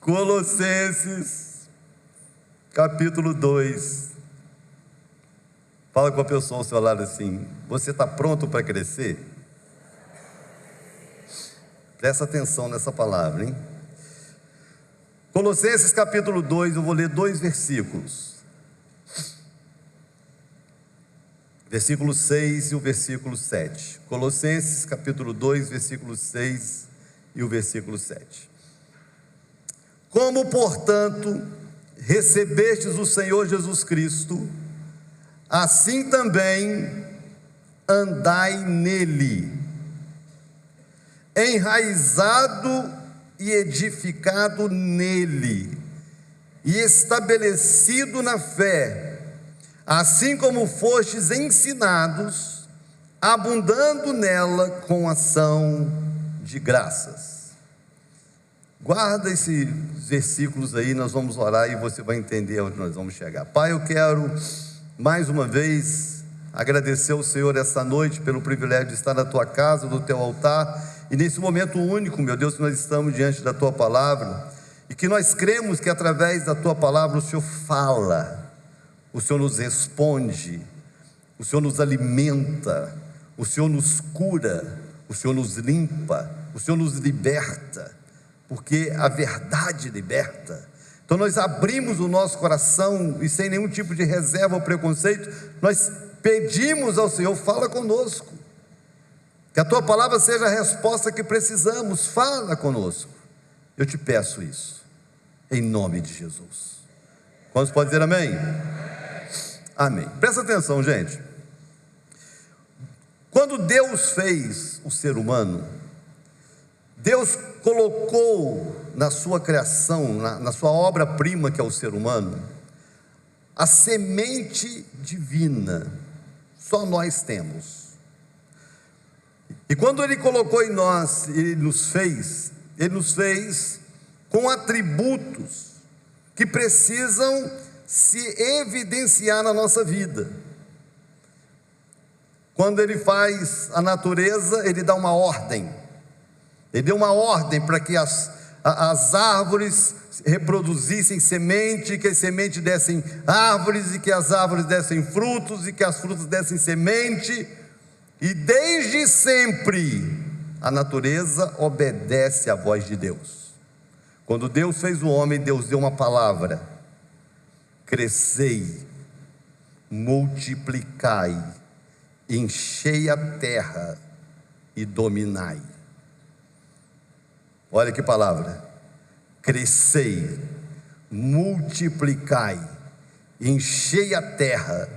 Colossenses, capítulo 2. Fala com a pessoa ao seu lado assim: você está pronto para crescer? Presta atenção nessa palavra, hein? Colossenses capítulo 2, eu vou ler 2 versículos. Versículo 6 e o versículo 7. Colossenses capítulo 2, versículo 6 e o versículo 7. Como, portanto, recebestes o Senhor Jesus Cristo, assim também andai nele, enraizado e edificado nele, e estabelecido na fé, assim como fostes ensinados, abundando nela com ação de graças. Guarda esses versículos aí, nós vamos orar e você vai entender onde nós vamos chegar. Pai, eu quero mais uma vez agradecer ao Senhor esta noite pelo privilégio de estar na tua casa, no teu altar, e nesse momento único, meu Deus, que nós estamos diante da tua palavra, e que nós cremos que através da tua palavra o Senhor fala, o Senhor nos responde, o Senhor nos alimenta, o Senhor nos cura, o Senhor nos limpa, o Senhor nos liberta, porque a verdade liberta. Então nós abrimos o nosso coração e sem nenhum tipo de reserva ou preconceito, nós pedimos ao Senhor: fala conosco, que a tua palavra seja a resposta que precisamos, fala conosco. Eu te peço isso, em nome de Jesus. Quantos podem dizer amém? Amém. Presta atenção, gente. Quando Deus fez o ser humano, Deus colocou na sua criação, na sua obra-prima que é o ser humano, a semente divina. Só nós temos. E quando Ele colocou em nós, Ele nos fez com atributos que precisam se evidenciar na nossa vida. Quando Ele faz a natureza, Ele dá uma ordem. Ele deu uma ordem para que as árvores reproduzissem semente, que as sementes dessem árvores, e que as árvores dessem frutos, e que as frutas dessem semente. E desde sempre a natureza obedece à voz de Deus. Quando Deus fez o homem, Deus deu uma palavra: crescei, multiplicai, enchei a terra e dominai. Olha que palavra: crescei, multiplicai, enchei a terra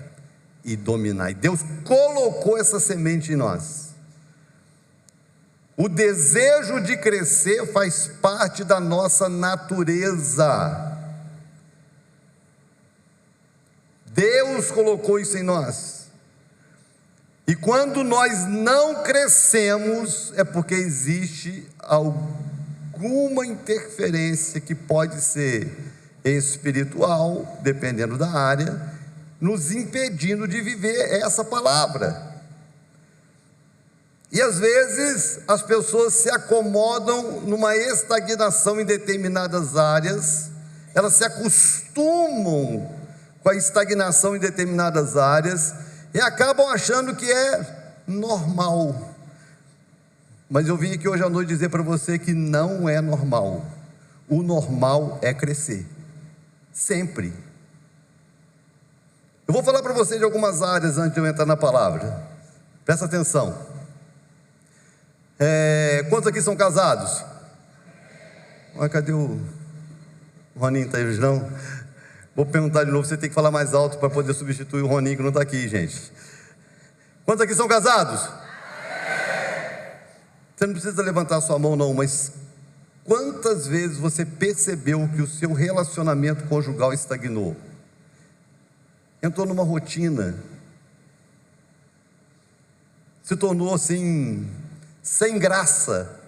e dominai. Deus colocou essa semente em nós. O desejo de crescer faz parte da nossa natureza. Deus colocou isso em nós. E quando nós não crescemos, é porque existe alguma interferência que pode ser espiritual, dependendo da área, nos impedindo de viver essa palavra. E às vezes as pessoas se acomodam numa estagnação em determinadas áreas, elas se acostumam com a estagnação em determinadas áreas e acabam achando que é normal. Mas eu vim aqui hoje à noite dizer para você que não é normal. O normal é crescer, sempre. Eu vou falar para você de algumas áreas antes de eu entrar na palavra. Presta atenção. Quantos aqui são casados? Cadê o Roninho? Está aí hoje não? Vou perguntar de novo, você tem que falar mais alto para poder substituir o Roninho que não está aqui, gente. Quantos aqui são casados? Você não precisa levantar sua mão não, mas quantas vezes você percebeu que o seu relacionamento conjugal estagnou? Entrou numa rotina, se tornou assim, sem graça.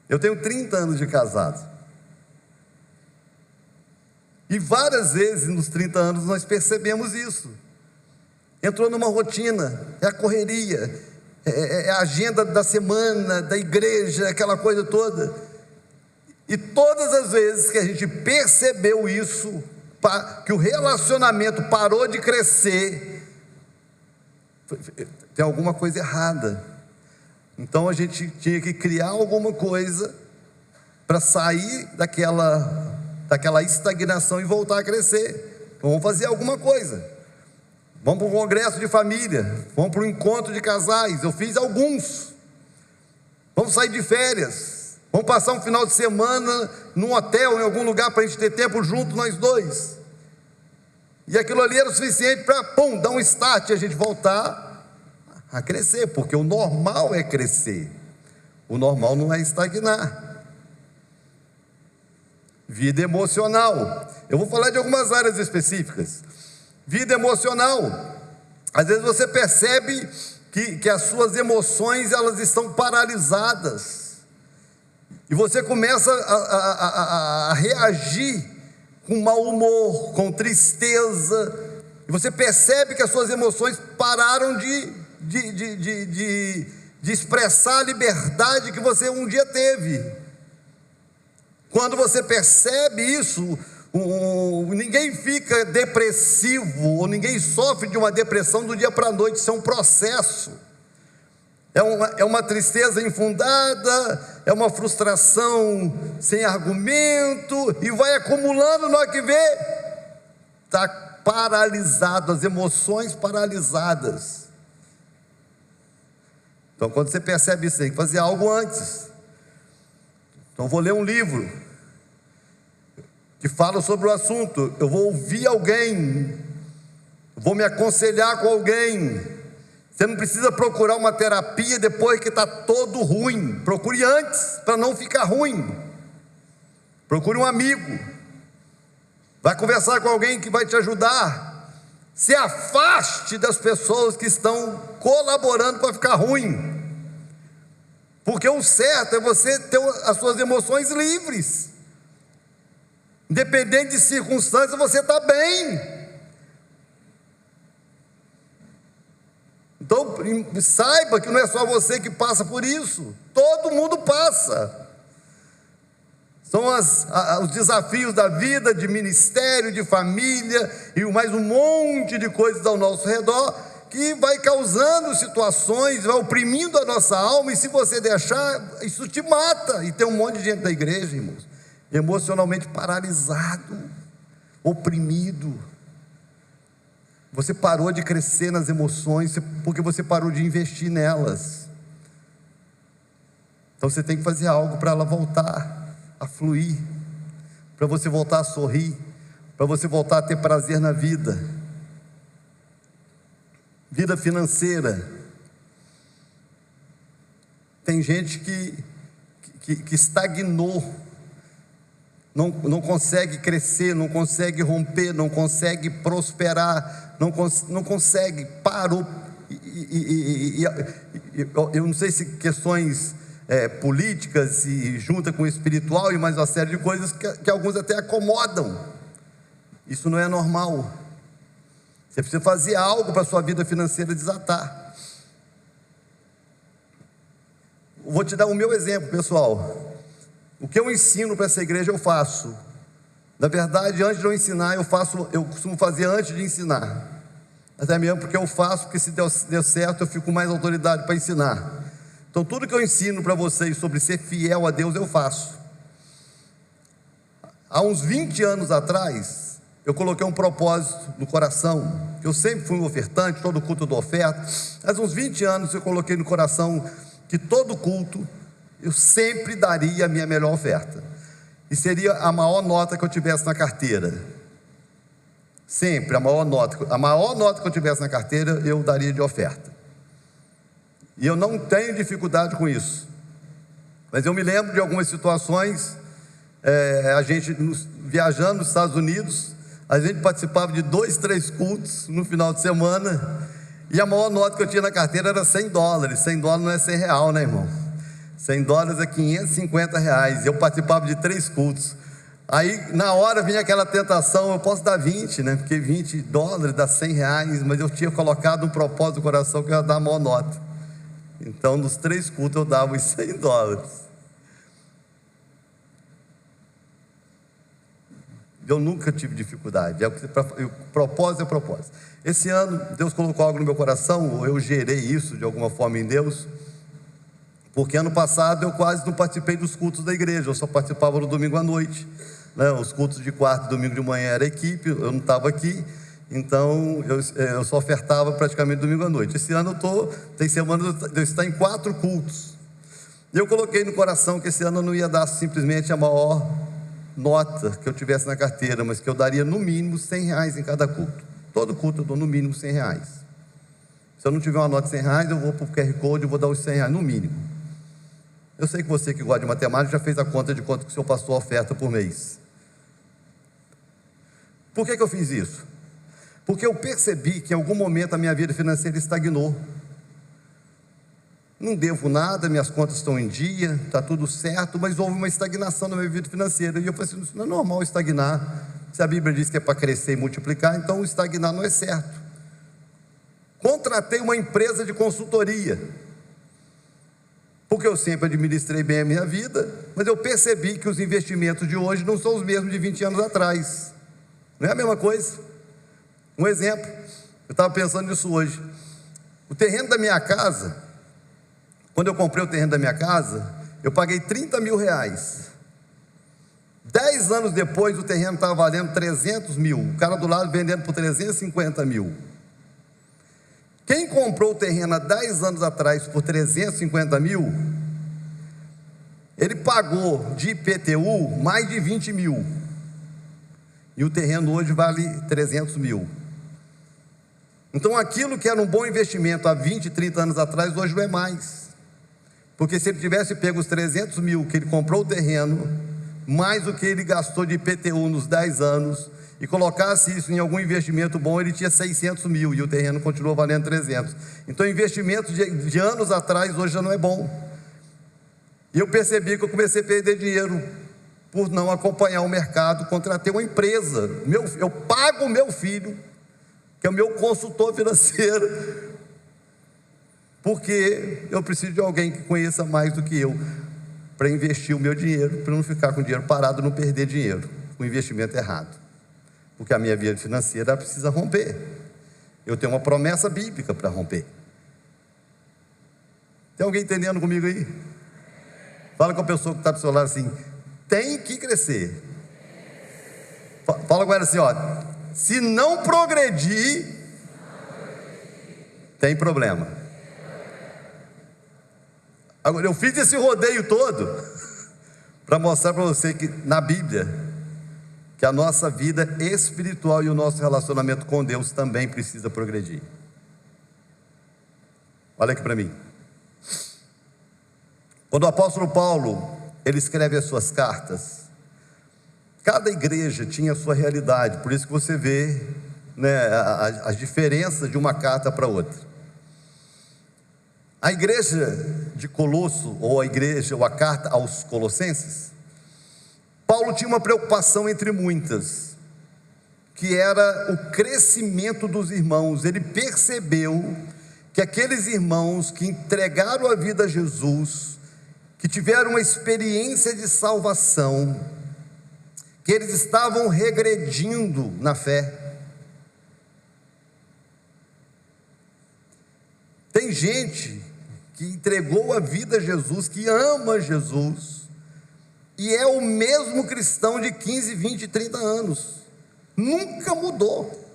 Eu tenho 30 anos de casado, e várias vezes nos 30 anos nós percebemos isso. Entrou numa rotina, é a correria, é a agenda da semana, da igreja, aquela coisa toda. E todas as vezes que a gente percebeu isso, que o relacionamento parou de crescer, tem alguma coisa errada. Então a gente tinha que criar alguma coisa para sair daquela estagnação e voltar a crescer. Então vamos fazer alguma coisa. Vamos para um congresso de família, vamos para um encontro de casais. Eu fiz alguns. Vamos sair de férias, vamos passar um final de semana num hotel, em algum lugar, para a gente ter tempo junto, nós dois. E aquilo ali era o suficiente para, dar um start e a gente voltar a crescer, porque o normal é crescer, o normal não é estagnar. Vida emocional, eu vou falar de algumas áreas específicas. Vida emocional, às vezes você percebe que as suas emoções, elas estão paralisadas, e você começa a reagir com mau humor, com tristeza, e você percebe que as suas emoções pararam de expressar a liberdade que você um dia teve. Quando você percebe isso, ninguém fica depressivo, ou ninguém sofre de uma depressão do dia para a noite. Isso é um processo, é uma tristeza infundada, é uma frustração sem argumento, e vai acumulando. Na hora que vê, está paralisado, as emoções paralisadas. Então quando você percebe isso, tem que fazer algo antes. Então vou ler um livro que fala sobre o assunto, eu vou ouvir alguém, vou me aconselhar com alguém. Você não precisa procurar uma terapia depois que está todo ruim, procure antes, para não ficar ruim. Procure um amigo, vai conversar com alguém que vai te ajudar. Se afaste das pessoas que estão colaborando para ficar ruim, porque o certo é você ter as suas emoções livres. Independente de circunstâncias, você está bem. Então saiba que não é só você que passa por isso, todo mundo passa. São os desafios da vida, de ministério, de família, e mais um monte de coisas ao nosso redor, que vai causando situações, vai oprimindo a nossa alma, e se você deixar, isso te mata. E tem um monte de gente da igreja, irmãos, emocionalmente paralisado, oprimido. Você parou de crescer nas emoções, porque você parou de investir nelas. Então você tem que fazer algo para ela voltar a fluir, para você voltar a sorrir, para você voltar a ter prazer na vida. Vida financeira. Tem gente que estagnou, não consegue crescer, não consegue romper, não consegue prosperar, não consegue, parou. Eu não sei se questões políticas e junta com o espiritual e mais uma série de coisas que alguns até acomodam. Isso não é normal. Você precisa fazer algo para a sua vida financeira desatar. Vou te dar o meu exemplo, pessoal. O que eu ensino para essa igreja eu faço. Na verdade, antes de eu ensinar, eu costumo fazer antes de ensinar. Até mesmo porque eu faço, porque se der certo, eu fico com mais autoridade para ensinar. Então tudo que eu ensino para vocês sobre ser fiel a Deus, eu faço. Há uns 20 anos atrás, eu coloquei um propósito no coração. Eu sempre fui um ofertante, todo culto eu dou oferta. Mas uns 20 anos eu coloquei no coração que todo culto eu sempre daria a minha melhor oferta, e seria a maior nota que eu tivesse na carteira. Sempre a maior nota que eu tivesse na carteira eu daria de oferta. E eu não tenho dificuldade com isso. Mas eu me lembro de algumas situações, a gente viajando nos Estados Unidos, a gente participava de 2, 3 cultos no final de semana, e a maior nota que eu tinha na carteira era $100. $100 não é R$100, né, irmão? $100 é R$550. Eu participava de 3 cultos. Aí na hora vinha aquela tentação, eu posso dar 20, né? Porque $20 dá R$100, mas eu tinha colocado um propósito no coração que eu ia dar a maior nota. Então nos 3 cultos eu dava os $100. Eu nunca tive dificuldade. O propósito é propósito. Esse ano, Deus colocou algo no meu coração, ou eu gerei isso de alguma forma em Deus, porque ano passado eu quase não participei dos cultos da igreja, eu só participava no domingo à noite, né? Os cultos de quarta e domingo de manhã era equipe, eu não estava aqui, então eu só ofertava praticamente domingo à noite. Esse ano tem semana de eu estar em 4 cultos. Eu coloquei no coração que esse ano eu não ia dar simplesmente a maior nota que eu tivesse na carteira, mas que eu daria no mínimo R$100 em cada culto. Todo culto eu dou no mínimo R$100. Se eu não tiver uma nota de R$100, eu vou para o QR Code e vou dar os R$100 no mínimo. Eu sei que você que gosta de matemática já fez a conta de quanto que o seu pastor oferta por mês. Por que eu fiz isso? Porque eu percebi que em algum momento a minha vida financeira estagnou. Não devo nada, minhas contas estão em dia, está tudo certo, mas houve uma estagnação na minha vida financeira. E eu falei assim, isso não é normal estagnar. Se a Bíblia diz que é para crescer e multiplicar, então estagnar não é certo. Contratei uma empresa de consultoria, porque eu sempre administrei bem a minha vida, mas eu percebi que os investimentos de hoje não são os mesmos de 20 anos atrás. Não é a mesma coisa. Um exemplo, eu estava pensando nisso hoje. O terreno da minha casa, quando eu comprei o terreno da minha casa, eu paguei R$30 mil. 10 anos depois o terreno estava valendo 300 mil, o cara do lado vendendo por 350 mil. Quem comprou o terreno há 10 anos atrás por 350 mil, ele pagou de IPTU mais de 20 mil, e o terreno hoje vale 300 mil. Então aquilo que era um bom investimento há 20, 30 anos atrás, hoje não é mais, porque se ele tivesse pego os 300 mil que ele comprou o terreno, mais o que ele gastou de IPTU nos 10 anos, e colocasse isso em algum investimento bom, ele tinha 600 mil, e o terreno continuou valendo 300. Então investimento de anos atrás, hoje já não é bom. E eu percebi que eu comecei a perder dinheiro, por não acompanhar o mercado. Contratei uma empresa, eu pago o meu filho, que é o meu consultor financeiro, porque eu preciso de alguém que conheça mais do que eu, para investir o meu dinheiro, para não ficar com o dinheiro parado, não perder dinheiro, com o investimento errado, porque a minha vida financeira precisa romper. Eu tenho uma promessa bíblica para romper. Tem alguém entendendo comigo aí? Fala com a pessoa que está do seu lado assim, tem que crescer. Fala com ela assim, ó, se não progredir, tem problema. Agora, eu fiz esse rodeio todo para mostrar para você que na Bíblia, que a nossa vida espiritual e o nosso relacionamento com Deus também precisa progredir. Olha aqui para mim. Quando o apóstolo Paulo, ele escreve as suas cartas, cada igreja tinha a sua realidade, por isso que você vê, né, as diferenças de uma carta para outra. A igreja de Colosso, ou a carta aos Colossenses, Paulo tinha uma preocupação entre muitas, que era o crescimento dos irmãos. Ele percebeu que aqueles irmãos que entregaram a vida a Jesus, que tiveram uma experiência de salvação, que eles estavam regredindo na fé. Tem gente que entregou a vida a Jesus, que ama Jesus, e é o mesmo cristão de 15, 20, 30 anos, nunca mudou,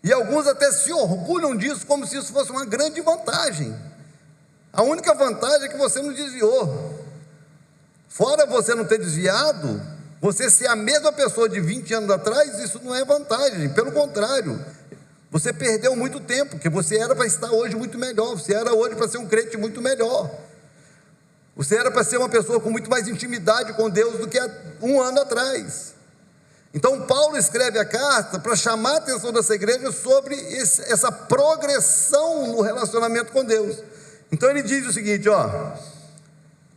e alguns até se orgulham disso, como se isso fosse uma grande vantagem. A única vantagem é que você não desviou. Fora você não ter desviado, você ser a mesma pessoa de 20 anos atrás, isso não é vantagem, pelo contrário, você perdeu muito tempo, porque você era para estar hoje muito melhor, você era hoje para ser um crente muito melhor, você era para ser uma pessoa com muito mais intimidade com Deus do que há um ano atrás. Então Paulo escreve a carta para chamar a atenção dessa igreja sobre essa progressão no relacionamento com Deus. Então ele diz o seguinte, ó: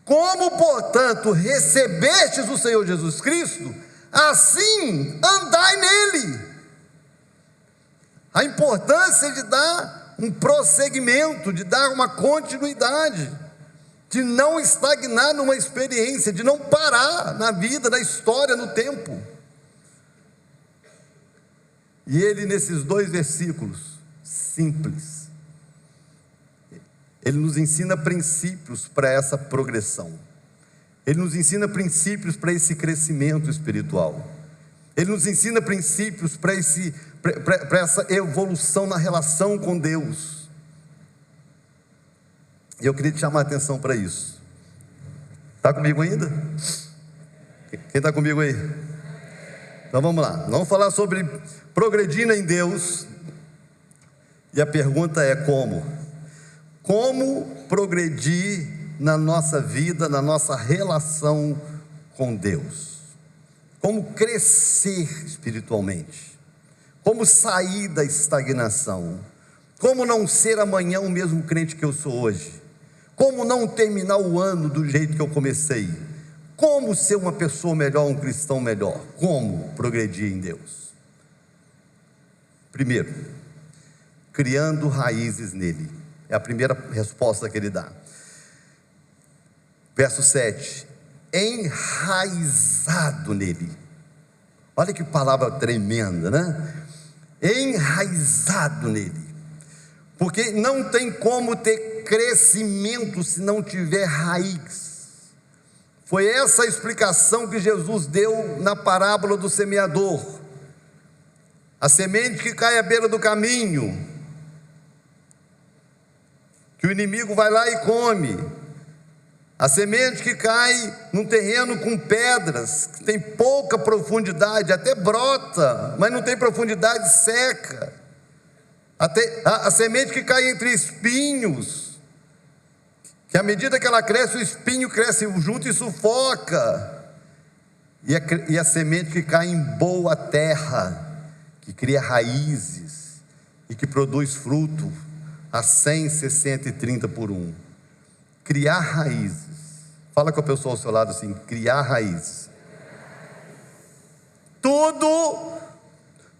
como portanto recebestes o Senhor Jesus Cristo, assim andai nele. A importância de dar um prosseguimento, de dar uma continuidade, de não estagnar numa experiência, de não parar na vida, na história, no tempo. E ele, nesses 2 versículos simples, ele nos ensina princípios para essa progressão. Ele nos ensina princípios para esse crescimento espiritual. Ele nos ensina princípios para essa evolução na relação com Deus. E eu queria te chamar a atenção para isso. Está comigo ainda? Quem está comigo aí? Então vamos lá, vamos falar sobre progredindo em Deus. E a pergunta é como? Como progredir na nossa vida, na nossa relação com Deus? Como crescer espiritualmente? Como sair da estagnação? Como não ser amanhã o mesmo crente que eu sou hoje? Como não terminar o ano do jeito que eu comecei? Como ser uma pessoa melhor, um cristão melhor? Como progredir em Deus? Primeiro, criando raízes nele. É a primeira resposta que ele dá. Verso 7. Enraizado nele. Olha que palavra tremenda, né? Enraizado nele. Porque não tem como ter crescimento se não tiver raiz. Foi essa a explicação que Jesus deu na parábola do semeador. A semente que cai à beira do caminho, que o inimigo vai lá e come. A semente que cai num terreno com pedras, que tem pouca profundidade, até brota, mas não tem profundidade, seca. Até a semente que cai entre espinhos, que à medida que ela cresce, o espinho cresce junto e sufoca. E a semente que cai em boa terra, que cria raízes e que produz fruto a 100, 60 e 30 por 1. Criar raízes. Fala com a pessoa ao seu lado assim: criar raízes. Tudo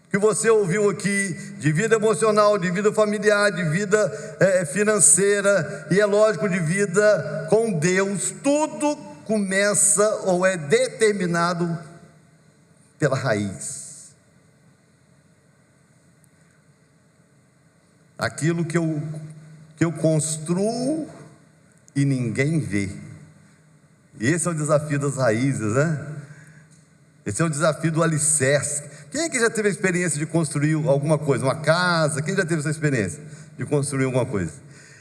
que você ouviu aqui, de vida emocional, de vida familiar, de vida financeira, e é lógico, de vida com Deus, tudo começa ou é determinado pela raiz. Aquilo que eu construo e ninguém vê. Esse é o desafio das raízes, né? Esse é o desafio do alicerce. Quem é que já teve a experiência de construir alguma coisa, uma casa? Quem já teve essa experiência de construir alguma coisa?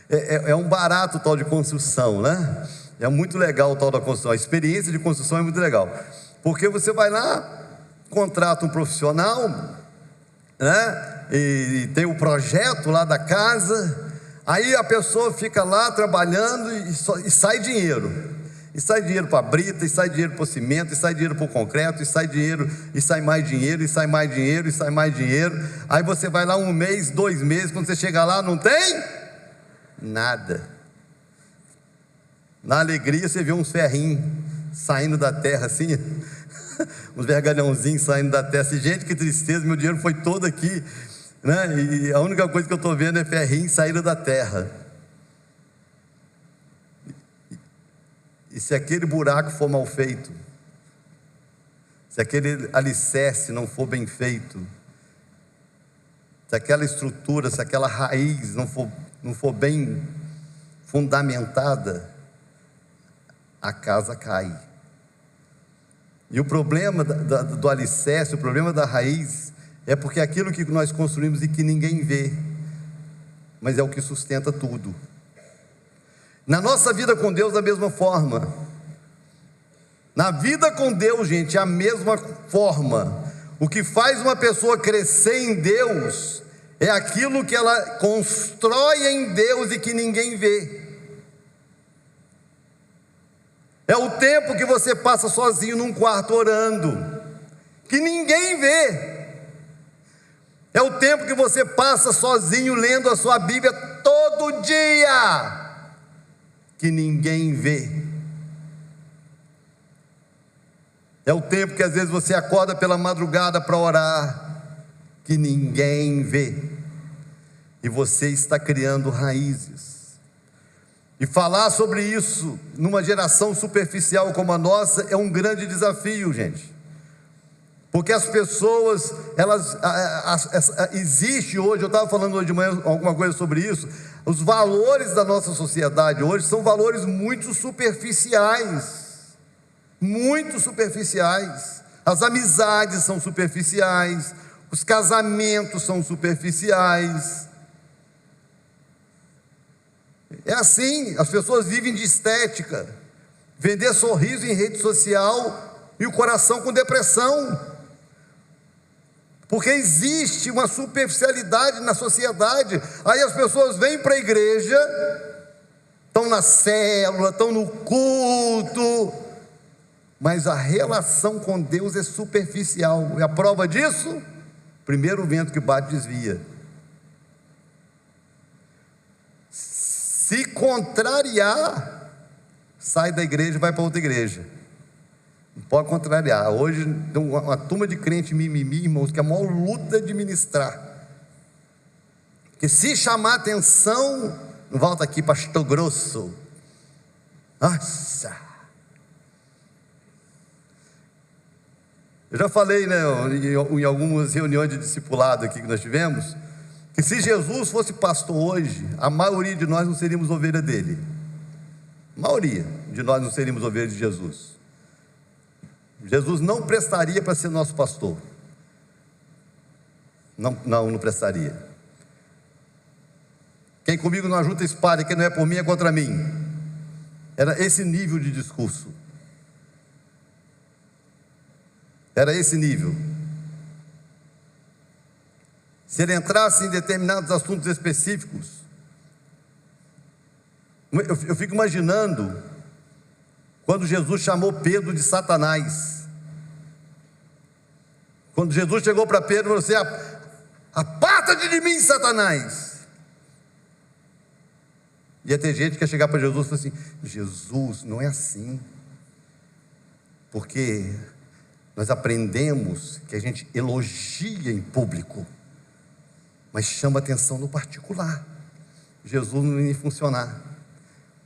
É um barato o tal de construção, né? É muito legal o tal da construção. A experiência de construção é muito legal, porque você vai lá, contrata um profissional, né? E tem o projeto lá da casa. Aí a pessoa fica lá trabalhando e sai dinheiro. E sai dinheiro para a brita, e sai dinheiro para o cimento, e sai dinheiro para o concreto, e sai dinheiro, e sai mais dinheiro, e sai mais dinheiro, e sai mais dinheiro. Aí você vai lá 1 mês, 2 meses, quando você chega lá não tem nada. Na alegria você vê uns ferrinhos saindo da terra assim, uns vergalhãozinhos saindo da terra assim, gente, que tristeza, meu dinheiro foi todo aqui, né? E a única coisa que eu estou vendo é ferrinhos saindo da terra. E se aquele buraco for mal feito, se aquele alicerce não for bem feito, se aquela estrutura, se aquela raiz não for bem fundamentada, a casa cai. E o problema do alicerce, o problema da raiz, é porque é aquilo que nós construímos e que ninguém vê, mas é o que sustenta tudo. Na nossa vida com Deus, da mesma forma. Na vida com Deus, gente, é a mesma forma. O que faz uma pessoa crescer em Deus é aquilo que ela constrói em Deus e que ninguém vê. É o tempo que você passa sozinho num quarto orando, que ninguém vê. É o tempo que você passa sozinho lendo a sua Bíblia todo dia, que ninguém vê. É o tempo que às vezes você acorda pela madrugada para orar, que ninguém vê. E você está criando raízes. E falar sobre isso numa geração superficial como a nossa é um grande desafio, gente. Porque as pessoas, existe hoje, eu estava falando hoje de manhã alguma coisa sobre isso, os valores da nossa sociedade hoje são valores muito superficiais, as amizades são superficiais, os casamentos são superficiais, é assim, as pessoas vivem de estética, vender sorriso em rede social e o coração com depressão, porque existe uma superficialidade na sociedade. Aí as pessoas vêm para a igreja, estão na célula, estão no culto, mas a relação com Deus é superficial. E a prova disso? Primeiro vento que bate desvia. Se contrariar, sai da igreja e vai para outra igreja. Não pode contrariar. Hoje tem uma turma de crente mimimi, irmãos, que é a maior luta de ministrar. Porque se chamar atenção, não volta aqui, pastor grosso. Nossa! Eu já falei, né, em algumas reuniões de discipulado aqui que nós tivemos, que se Jesus fosse pastor hoje, a maioria de nós não seríamos ovelha dele. A maioria de nós não seríamos ovelha de Jesus. Jesus não prestaria para ser nosso pastor. Não prestaria. Quem comigo não ajunta espada, quem não é por mim é contra mim. Era esse nível de discurso. Era esse nível. Se ele entrasse em determinados assuntos específicos, eu fico imaginando quando Jesus chamou Pedro de Satanás. Quando Jesus chegou para Pedro e falou assim: aparta-te de mim, Satanás. Ia ter gente que ia chegar para Jesus e falar assim: Jesus, não é assim. Porque nós aprendemos que a gente elogia em público, mas chama atenção no particular. Jesus não ia funcionar,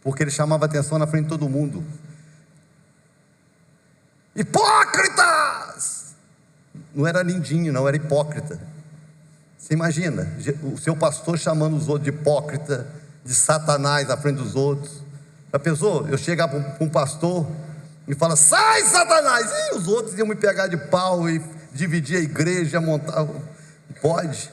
porque ele chamava atenção na frente de todo mundo. Hipócritas! Não era lindinho, não, era hipócrita. Você imagina, o seu pastor chamando os outros de hipócrita, de Satanás na frente dos outros. Já pensou? Eu chegar para um pastor e falar: sai, Satanás! E os outros iam me pegar de pau e dividir a igreja, montar. Pode.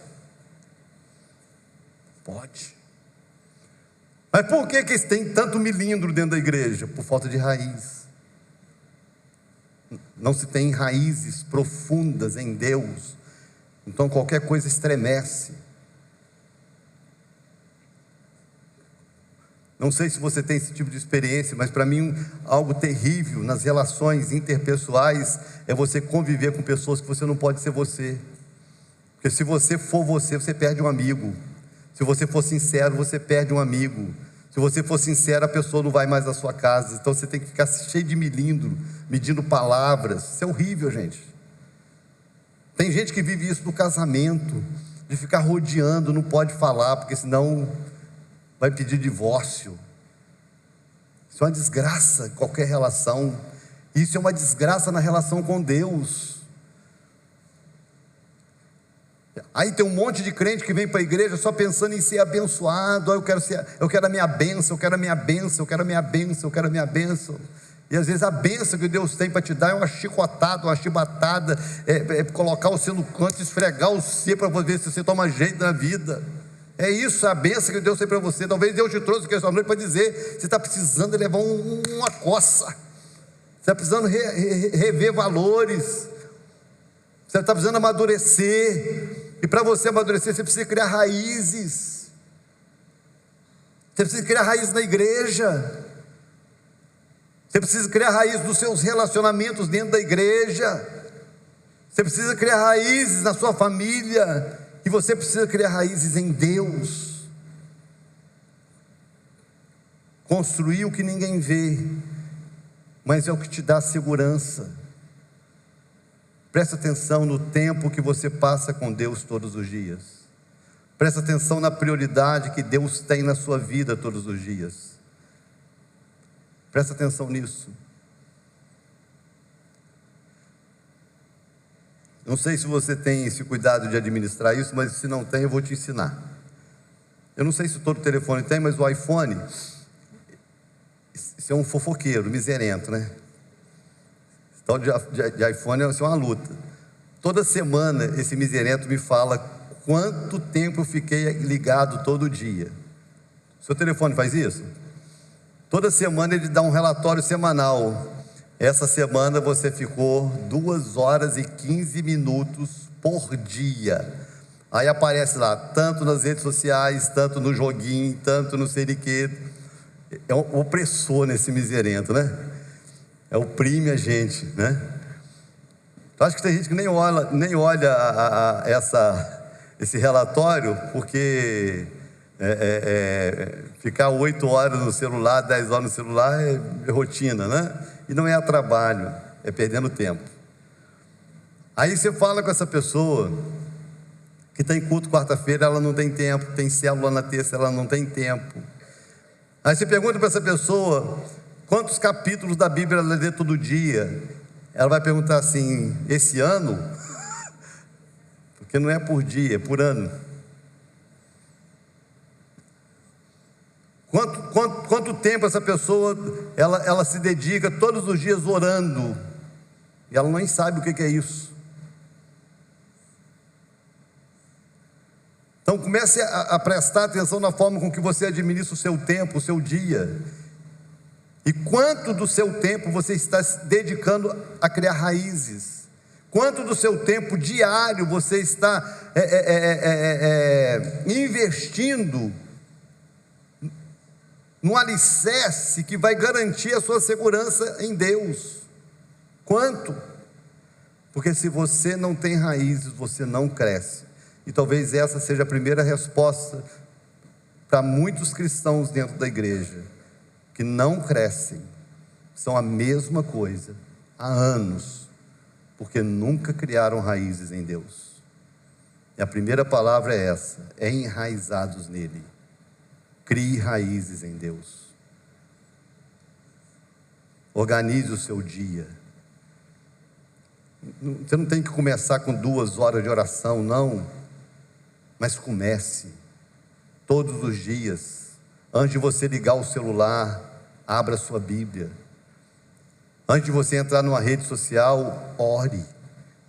Mas por que tem tanto milindro dentro da igreja? Por falta de raiz. Não se tem raízes profundas em Deus, então qualquer coisa estremece. Não sei se você tem esse tipo de experiência, mas para mim algo terrível nas relações interpessoais é você conviver com pessoas que você não pode ser você. Porque se você for você, você perde um amigo. Se você for sincero, você perde um amigo. Se você for sincero, a pessoa não vai mais à sua casa. Então você tem que ficar cheio de milindro, medindo palavras. Isso é horrível, gente. Tem gente que vive isso no casamento, de ficar rodeando, não pode falar, porque senão vai pedir divórcio. Isso é uma desgraça em qualquer relação. Isso é uma desgraça na relação com Deus. Aí tem um monte de crente que vem para a igreja só pensando em ser abençoado. Eu quero a minha bênção, eu quero a minha bênção, eu quero a minha bênção, eu quero a minha bênção. E às vezes a bênção que Deus tem para te dar é uma chicotada, uma chibatada, é colocar você no canto, esfregar você para ver se você toma jeito na vida. É isso, a bênção que Deus tem para você. Talvez Deus te trouxe aqui esta noite para dizer: você está precisando levar uma coça, você está precisando rever valores, você está precisando amadurecer. E para você amadurecer, você precisa criar raízes. Você precisa criar raízes na igreja. Você precisa criar raízes nos seus relacionamentos dentro da igreja. Você precisa criar raízes na sua família. E você precisa criar raízes em Deus. Construir o que ninguém vê, mas é o que te dá segurança. Presta atenção no tempo que você passa com Deus todos os dias. Presta atenção na prioridade que Deus tem na sua vida todos os dias. Presta atenção nisso. Não sei se você tem esse cuidado de administrar isso, mas se não tem, eu vou te ensinar. Eu não sei se todo telefone tem, mas o iPhone, isso é um fofoqueiro, miserento, né? Tal de iPhone é uma luta. Toda semana esse miserento me fala quanto tempo eu fiquei ligado todo dia. Seu telefone faz isso? Toda semana ele dá um relatório semanal. Essa semana você ficou 2 horas e 15 minutos por dia. Aí aparece lá, tanto nas redes sociais, tanto no joguinho, tanto no sei de quê. É um opressor nesse miserento, né? Oprime a gente, né? Eu acho que tem gente que nem olha esse relatório, porque ficar 8 horas no celular, 10 horas no celular é rotina, né? E não é trabalho, é perdendo tempo. Aí você fala com essa pessoa que tem culto quarta-feira, ela não tem tempo, tem célula na terça, ela não tem tempo. Aí você pergunta para essa pessoa quantos capítulos da Bíblia ela lê todo dia. Ela vai perguntar assim: esse ano? Porque não é por dia, é por ano. Quanto tempo essa pessoa ela se dedica todos os dias orando? E ela nem sabe o que é isso. Então comece a prestar atenção na forma com que você administra o seu tempo, o seu dia. E quanto do seu tempo você está se dedicando a criar raízes? Quanto do seu tempo diário você está investindo no alicerce que vai garantir a sua segurança em Deus? Quanto? Porque se você não tem raízes, você não cresce. E talvez essa seja a primeira resposta para muitos cristãos dentro da igreja, que não crescem, são a mesma coisa há anos, porque nunca criaram raízes em Deus. E a primeira palavra é essa: enraizados nele. Crie raízes em Deus. Organize o seu dia. Você não tem que começar com 2 horas de oração, não. Mas comece todos os dias. Antes de você ligar o celular, abra a sua Bíblia. Antes de você entrar numa rede social, ore.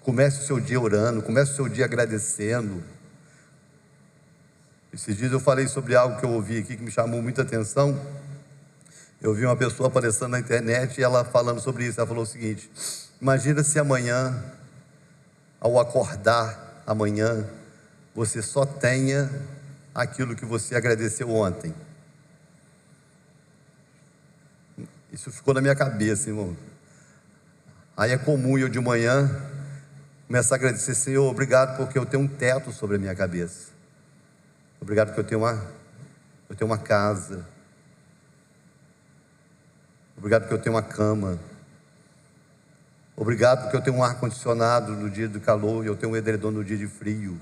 Comece o seu dia orando, comece o seu dia agradecendo. Esses dias eu falei sobre algo que eu ouvi aqui que me chamou muita atenção. Eu vi uma pessoa aparecendo na internet e ela falando sobre isso. Ela falou o seguinte: imagina se amanhã, ao acordar amanhã, você só tenha aquilo que você agradeceu ontem. Isso ficou na minha cabeça, irmão. Aí é comum eu de manhã começar a agradecer: Senhor, obrigado porque eu tenho um teto sobre a minha cabeça. Obrigado porque eu tenho uma casa. Obrigado porque eu tenho uma cama. Obrigado porque eu tenho um ar-condicionado no dia de calor e eu tenho um edredom no dia de frio.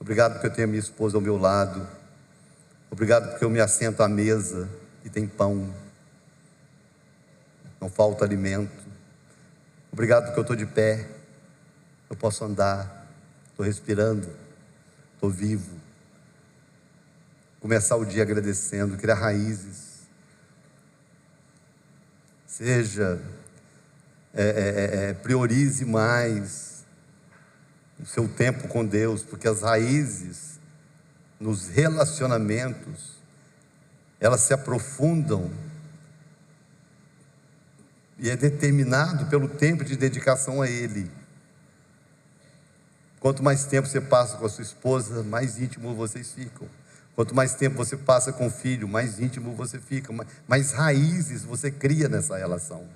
Obrigado porque eu tenho a minha esposa ao meu lado. Obrigado porque eu me assento à mesa e tem pão. Não falta alimento. Obrigado porque eu estou de pé. Eu posso andar. Estou respirando. Estou vivo. Começar o dia agradecendo, criar raízes. Priorize mais o seu tempo com Deus, porque as raízes nos relacionamentos, elas se aprofundam e é determinado pelo tempo de dedicação a Ele. Quanto mais tempo você passa com a sua esposa, mais íntimo vocês ficam. Quanto mais tempo você passa com o filho, mais íntimo você fica, mais raízes você cria nessa relação.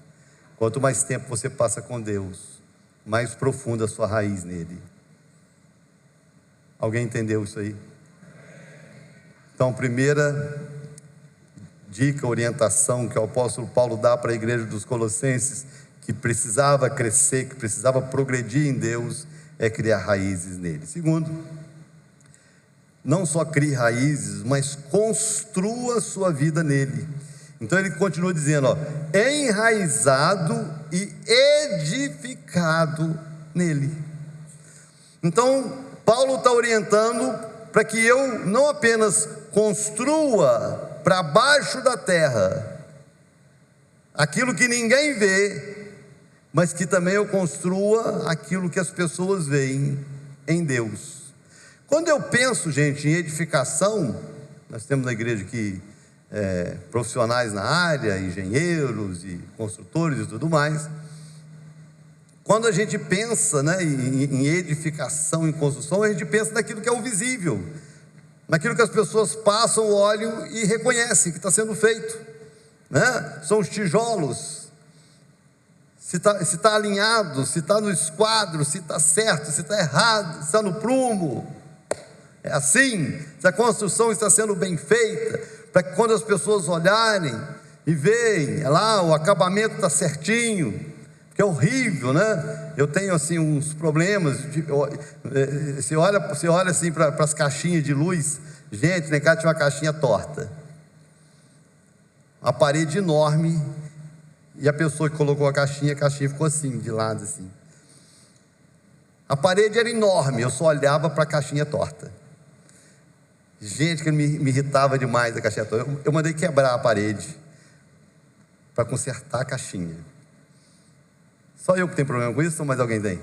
Quanto mais tempo você passa com Deus, mais profunda a sua raiz nele. Alguém entendeu isso aí? Então, primeira dica, orientação que o apóstolo Paulo dá para a igreja dos Colossenses, que precisava crescer, que precisava progredir em Deus, é criar raízes nele. Segundo, não só crie raízes, mas construa sua vida nele. Então ele continua dizendo, enraizado e edificado nele. Então, Paulo está orientando para que eu não apenas construa para baixo da terra aquilo que ninguém vê, mas que também eu construa aquilo que as pessoas veem em Deus. Quando eu penso, gente, em edificação, nós temos na igreja aqui profissionais na área, engenheiros e construtores e tudo mais. Quando a gente pensa, né, em edificação, em construção, a gente pensa naquilo que é o visível, naquilo que as pessoas passam, olham e reconhecem que está sendo feito, né? São os tijolos, se está alinhado, se está no esquadro, se está certo, se está errado, se está no prumo. É assim, se a construção está sendo bem feita, para que quando as pessoas olharem e veem, lá o acabamento está certinho, que é horrível, né? Eu tenho assim uns problemas, você olha assim para as caixinhas de luz, gente, lá em casa tinha uma caixinha torta, uma parede enorme, e a pessoa que colocou a caixinha ficou assim, de lado assim. A parede era enorme, eu só olhava para a caixinha torta. Gente, que me irritava demais a caixinha torta. Eu mandei quebrar a parede para consertar a caixinha. Só eu que tenho problema com isso ou mais alguém tem?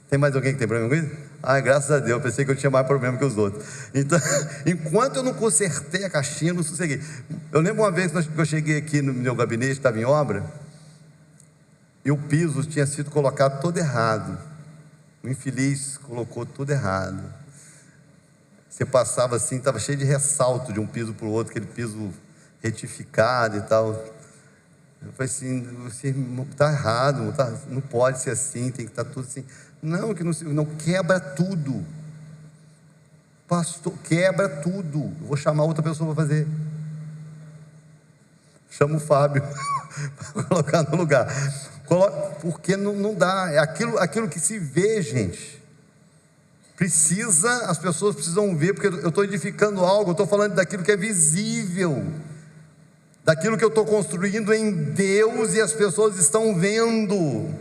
Tem mais alguém que tem problema com isso? Ah, graças a Deus, eu pensei que eu tinha mais problema que os outros. Então, enquanto eu não consertei a caixinha, eu não sosseguei. Eu lembro uma vez que eu cheguei aqui no meu gabinete, estava em obra, e o piso tinha sido colocado todo errado. O infeliz colocou tudo errado. Você passava assim, estava cheio de ressalto de um piso para o outro, aquele piso retificado e tal. Eu falei assim, você está errado, não pode ser assim, tem que estar tudo assim. Não, que não quebra tudo. Pastor, quebra tudo. Eu vou chamar outra pessoa para fazer. Chama o Fábio para colocar no lugar. Porque não dá, é aquilo que se vê, gente. As pessoas precisam ver, porque eu estou edificando algo, eu estou falando daquilo que é visível, daquilo que eu estou construindo em Deus e as pessoas estão vendo.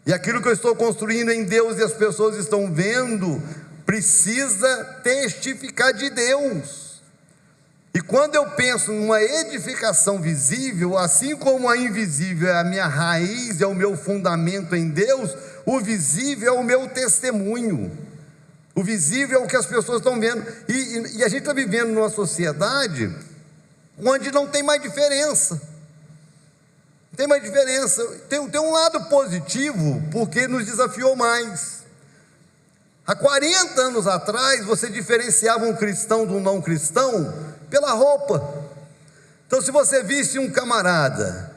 E aquilo que eu estou construindo em Deus e as pessoas estão vendo, precisa testificar de Deus. E quando eu penso numa edificação visível, assim como a invisível é a minha raiz, é o meu fundamento em Deus, o visível é o meu testemunho. O visível é o que as pessoas estão vendo. E a gente está vivendo numa sociedade onde não tem mais diferença. Não tem mais diferença. Tem um lado positivo, porque nos desafiou mais. Há 40 anos atrás, você diferenciava um cristão do não cristão pela roupa. Então, se você visse um camarada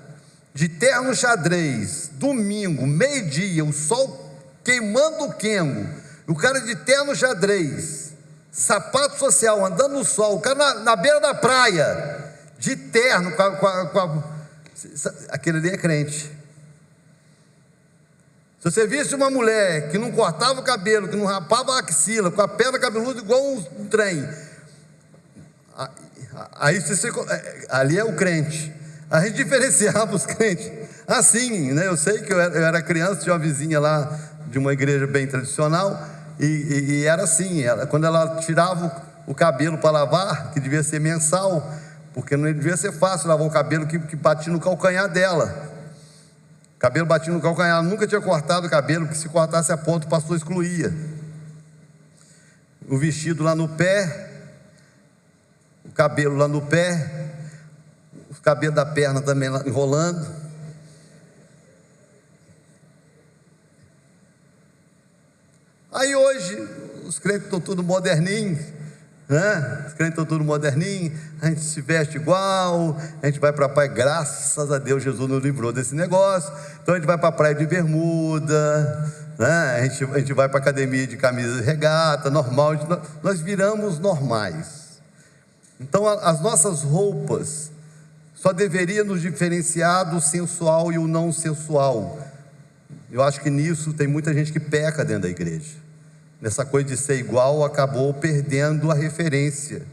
de terno xadrez, domingo, meio-dia, o sol queimando o quengo, o cara de terno xadrez, sapato social, andando no sol, o cara na beira da praia, de terno, aquele ali é crente. Se você visse uma mulher que não cortava o cabelo, que não rapava a axila, com a perna cabeluda igual um trem, aí ali é o crente. A gente diferenciava os crentes assim, né? Eu sei que eu era criança, tinha uma vizinha lá de uma igreja bem tradicional, e era assim, quando ela tirava o cabelo para lavar, que devia ser mensal, porque não devia ser fácil lavar um cabelo que batia no calcanhar dela. O cabelo batia no calcanhar, ela nunca tinha cortado o cabelo, porque se cortasse a ponta, o pastor excluía. O vestido lá no pé, o cabelo lá no pé, o cabelo da perna também lá, enrolando. Aí hoje, os crentes estão tudo moderninhos, né? Os crentes estão tudo moderninhos, a gente se veste igual, a gente vai para a praia, graças a Deus, Jesus nos livrou desse negócio. Então a gente vai para a praia de bermuda, né? A gente vai para a academia de camisa e regata, normal, nós viramos normais. Então as nossas roupas só deveriam nos diferenciar do sensual e o não sensual. Eu acho que nisso tem muita gente que peca dentro da igreja. Nessa coisa de ser igual, acabou perdendo a referência.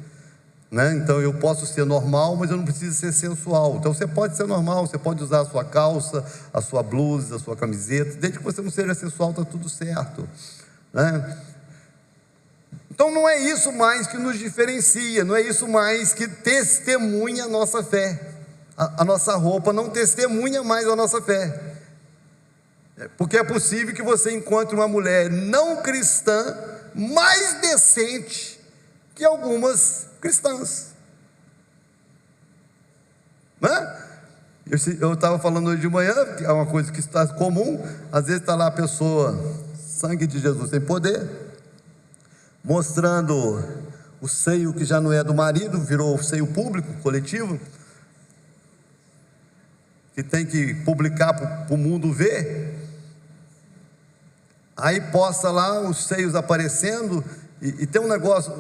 né? Então eu posso ser normal, mas eu não preciso ser sensual. Então você pode ser normal, você pode usar a sua calça, a sua blusa, a sua camiseta, desde que você não seja sensual, está tudo certo, né? Então não é isso mais que nos diferencia, não é isso mais que testemunha a nossa fé. A nossa roupa não testemunha mais a nossa fé, porque é possível que você encontre uma mulher não cristã mais decente que algumas cristãs, né? Eu estava falando hoje de manhã, que é uma coisa que está comum. Às vezes está lá a pessoa, sangue de Jesus tem poder, mostrando o seio que já não é do marido, virou o seio público, coletivo, que tem que publicar para o mundo ver. Aí posta lá os seios aparecendo, e tem um negócio,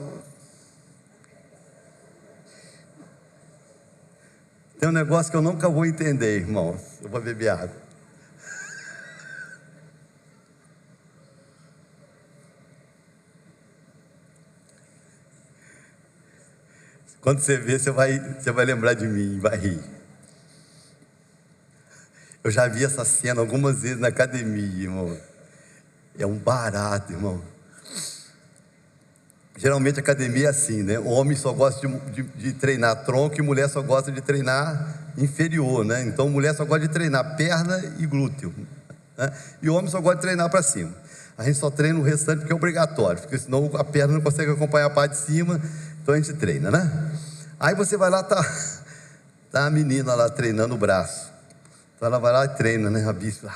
que eu nunca vou entender, irmãos. Eu vou beber água. Quando você ver, você vai lembrar de mim, vai rir. Eu já vi essa cena algumas vezes na academia, irmão. É um barato, irmão. Geralmente a academia é assim, né? O homem só gosta de treinar tronco e mulher só gosta de treinar inferior, né? Então mulher só gosta de treinar perna e glúteo, né? E o homem só gosta de treinar para cima. A gente só treina o restante porque é obrigatório, porque senão a perna não consegue acompanhar a parte de cima, então a gente treina, né? Aí você vai lá, tá a menina lá treinando o braço. Então ela vai lá e treina, né? A bispa,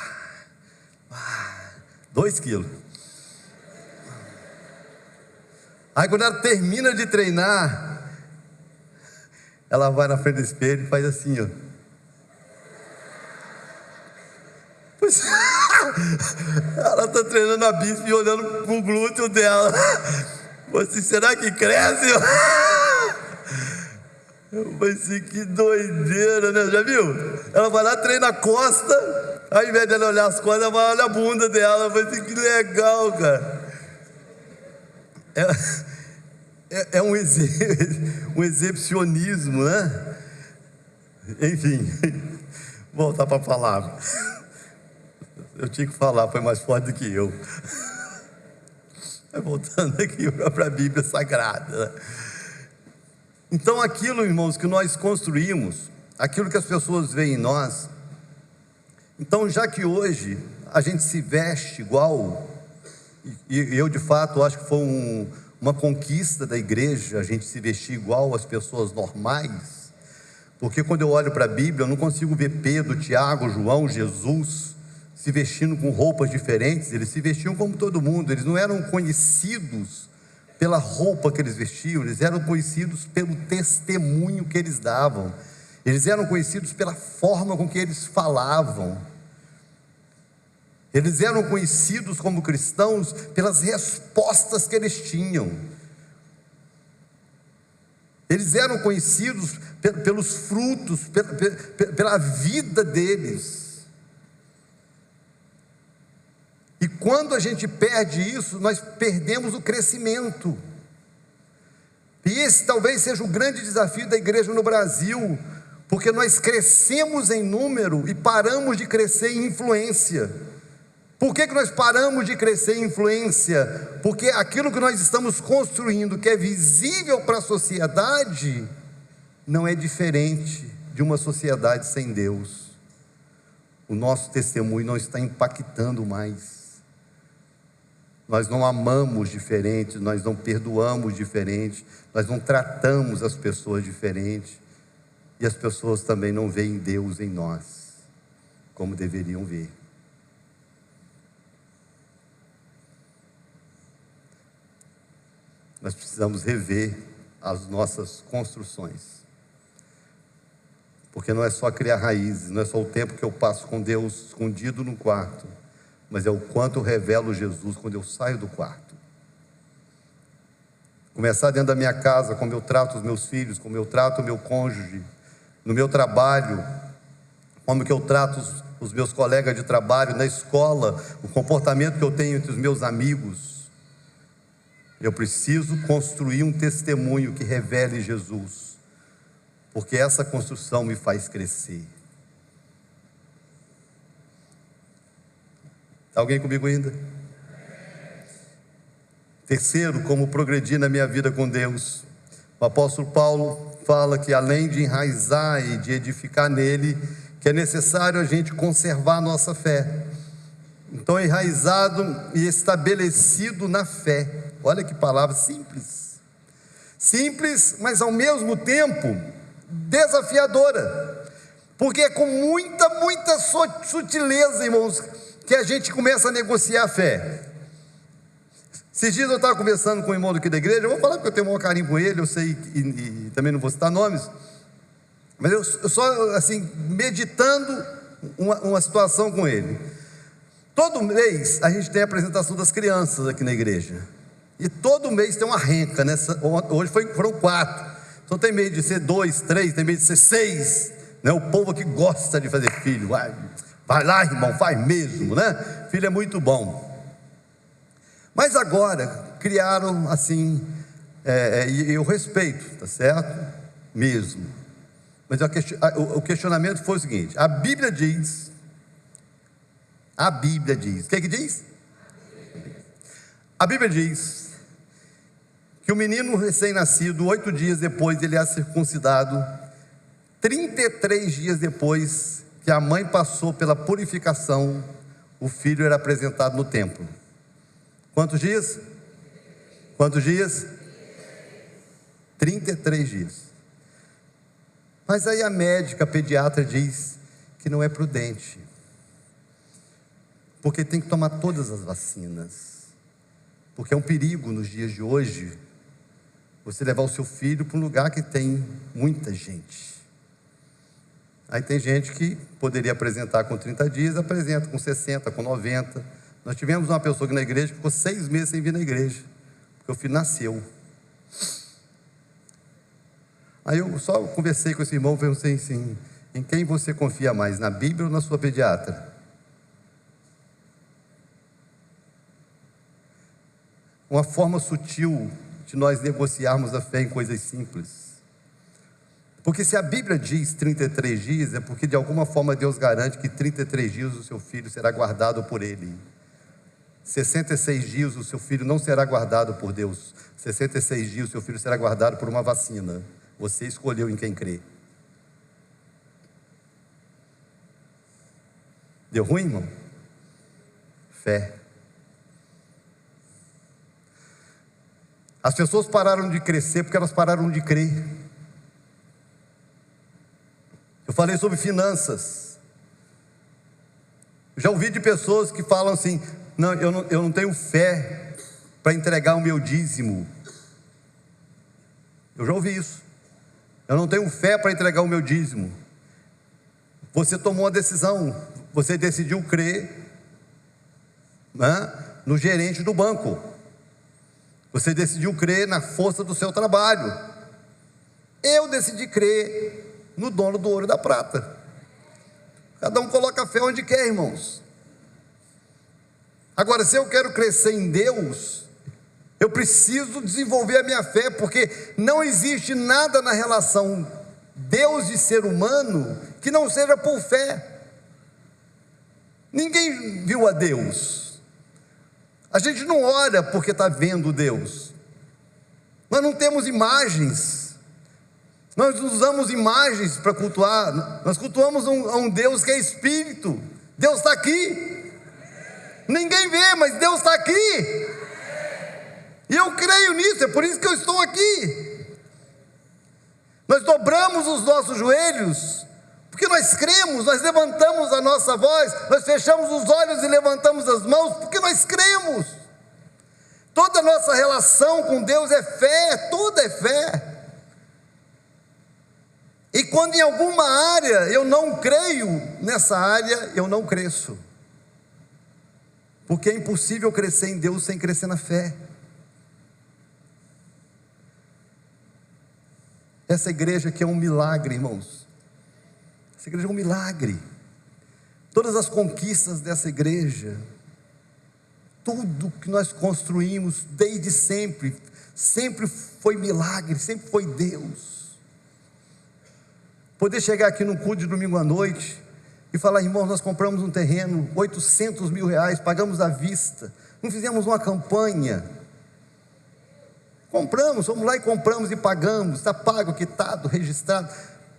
2 quilos. Aí quando ela termina de treinar, ela vai na frente do espelho e faz assim, ó. Ela está treinando a bispa e olhando pro glúteo dela. Você, será que cresce? Eu pensei, que doideira, né? Já viu? Ela vai lá, treina a costa, ao invés dela olhar as costas, ela vai olhar a bunda dela. Eu pensei, que legal, cara. É um exibicionismo, né? Enfim, voltar para a palavra. Eu tinha que falar, foi mais forte do que eu. Voltando aqui para a Bíblia Sagrada, né? Então aquilo, irmãos, que nós construímos, aquilo que as pessoas veem em nós, então já que hoje a gente se veste igual, e eu de fato acho que foi uma conquista da igreja, a gente se vestir igual às pessoas normais, porque quando eu olho para a Bíblia, eu não consigo ver Pedro, Tiago, João, Jesus se vestindo com roupas diferentes. Eles se vestiam como todo mundo, eles não eram conhecidos pela roupa que eles vestiam, eles eram conhecidos pelo testemunho que eles davam, eles eram conhecidos pela forma com que eles falavam, eles eram conhecidos como cristãos pelas respostas que eles tinham, eles eram conhecidos pelos frutos, pela vida deles. E quando a gente perde isso, nós perdemos o crescimento. E esse talvez seja o grande desafio da igreja no Brasil, porque nós crescemos em número e paramos de crescer em influência. Por que nós paramos de crescer em influência? Porque aquilo que nós estamos construindo, que é visível para a sociedade, não é diferente de uma sociedade sem Deus. O nosso testemunho não está impactando mais. Nós não amamos diferente, nós não perdoamos diferente, nós não tratamos as pessoas diferente, e as pessoas também não veem Deus em nós, como deveriam ver. Nós precisamos rever as nossas construções, porque não é só criar raízes, não é só o tempo que eu passo com Deus escondido no quarto, mas é o quanto eu revelo Jesus quando eu saio do quarto. Começar dentro da minha casa, como eu trato os meus filhos, como eu trato o meu cônjuge, no meu trabalho, como que eu trato os meus colegas de trabalho, na escola, o comportamento que eu tenho entre os meus amigos. Eu preciso construir um testemunho que revele Jesus, porque essa construção me faz crescer. Alguém comigo ainda? Terceiro, como progredir na minha vida com Deus. O apóstolo Paulo fala que além de enraizar e de edificar nele, que é necessário a gente conservar a nossa fé. Então, enraizado e estabelecido na fé. Olha que palavra simples. Simples, mas ao mesmo tempo desafiadora. Porque é com muita sutileza, irmãos, que a gente começa a negociar a fé. Esses dias eu estava conversando com um irmão aqui da igreja. Eu vou falar porque eu tenho o maior carinho com ele, eu sei, e também não vou citar nomes. Mas eu só, assim, meditando uma situação com ele. Todo mês a gente tem a apresentação das crianças aqui na igreja. E todo mês tem uma renca, né? Hoje foram 4. Então tem mês de ser 2, 3, tem mês de ser 6. Né? O povo aqui gosta de fazer filho. Vai lá, irmão, faz mesmo, né? Filho é muito bom. Mas agora criaram assim, e eu respeito, tá certo? Mesmo. Mas o questionamento foi o seguinte: a Bíblia diz, o que diz? A Bíblia diz que o menino recém-nascido, 8 dias depois ele é circuncidado, 33 dias depois que a mãe passou pela purificação, o filho era apresentado no templo. Quantos dias? 33 dias. Mas aí a médica, a pediatra diz que não é prudente, porque tem que tomar todas as vacinas, porque é um perigo nos dias de hoje você levar o seu filho para um lugar que tem muita gente. Aí tem gente que poderia apresentar com 30 dias, apresenta com 60, com 90. Nós tivemos uma pessoa aqui na igreja que ficou 6 meses sem vir na igreja, porque o filho nasceu. Aí eu só conversei com esse irmão, pensei assim: em quem você confia mais, na Bíblia ou na sua pediatra? Uma forma sutil de nós negociarmos a fé em coisas simples. Porque se a Bíblia diz 33 dias, é porque de alguma forma Deus garante que 33 dias o seu filho será guardado por Ele. 66 dias o seu filho não será guardado por Deus. 66 dias o seu filho será guardado por uma vacina. Você escolheu em quem crer. Deu ruim, irmão? Fé. As pessoas pararam de crescer porque elas pararam de crer. Eu falei sobre finanças. Já ouvi de pessoas que falam assim: não, eu não tenho fé para entregar o meu dízimo. Eu já ouvi isso. Eu não tenho fé para entregar o meu dízimo. Você tomou uma decisão, você decidiu crer, né, no gerente do banco. Você decidiu crer na força do seu trabalho. Eu decidi crer no dono do ouro e da prata. Cada um coloca a fé onde quer, irmãos. Agora, se eu quero crescer em Deus, eu preciso desenvolver a minha fé, porque não existe nada na relação Deus e ser humano que não seja por fé. Ninguém viu a Deus. A gente não ora porque está vendo Deus. Nós não temos imagens. Nós usamos imagens para cultuar. Nós cultuamos a um Deus que é Espírito. Deus está aqui. Ninguém vê, mas Deus está aqui. E eu creio nisso, é por isso que eu estou aqui. Nós dobramos os nossos joelhos, porque nós cremos, nós levantamos a nossa voz, nós fechamos os olhos e levantamos as mãos, porque nós cremos. Toda a nossa relação com Deus é fé, tudo é fé. E quando em alguma área eu não creio, nessa área eu não cresço. Porque é impossível crescer em Deus sem crescer na fé. Essa igreja aqui é um milagre, irmãos. Essa igreja é um milagre. Todas as conquistas dessa igreja, tudo que nós construímos desde sempre, sempre foi milagre, sempre foi Deus. Poder chegar aqui num culto de domingo à noite e falar: irmãos, nós compramos um terreno, 800 mil reais, pagamos à vista, não fizemos uma campanha, compramos, fomos lá e compramos e pagamos, está pago, quitado, registrado,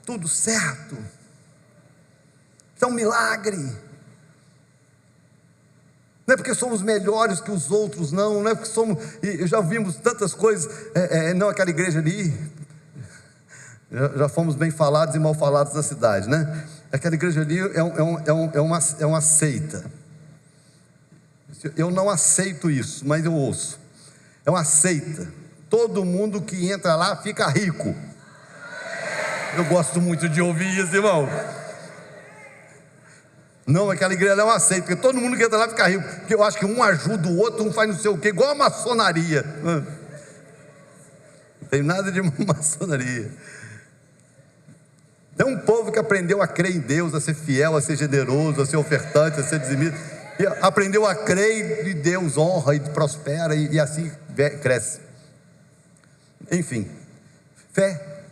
tudo certo. Isso é um milagre. Não é porque somos melhores que os outros, não é porque somos, e já ouvimos tantas coisas, não, aquela igreja ali, já fomos bem falados e mal falados da cidade, né? Aquela igreja ali é uma seita. Eu não aceito isso, mas eu ouço. É uma seita. Todo mundo que entra lá fica rico. Eu gosto muito de ouvir isso, irmão. Não, aquela igreja é uma seita, porque todo mundo que entra lá fica rico. Porque eu acho que um ajuda o outro, um faz não sei o quê, igual a maçonaria. Não tem nada de maçonaria. Tem um povo que aprendeu a crer em Deus, a ser fiel, a ser generoso, a ser ofertante, a ser dizimista. E aprendeu a crer e Deus honra e prospera e assim cresce. Enfim, fé.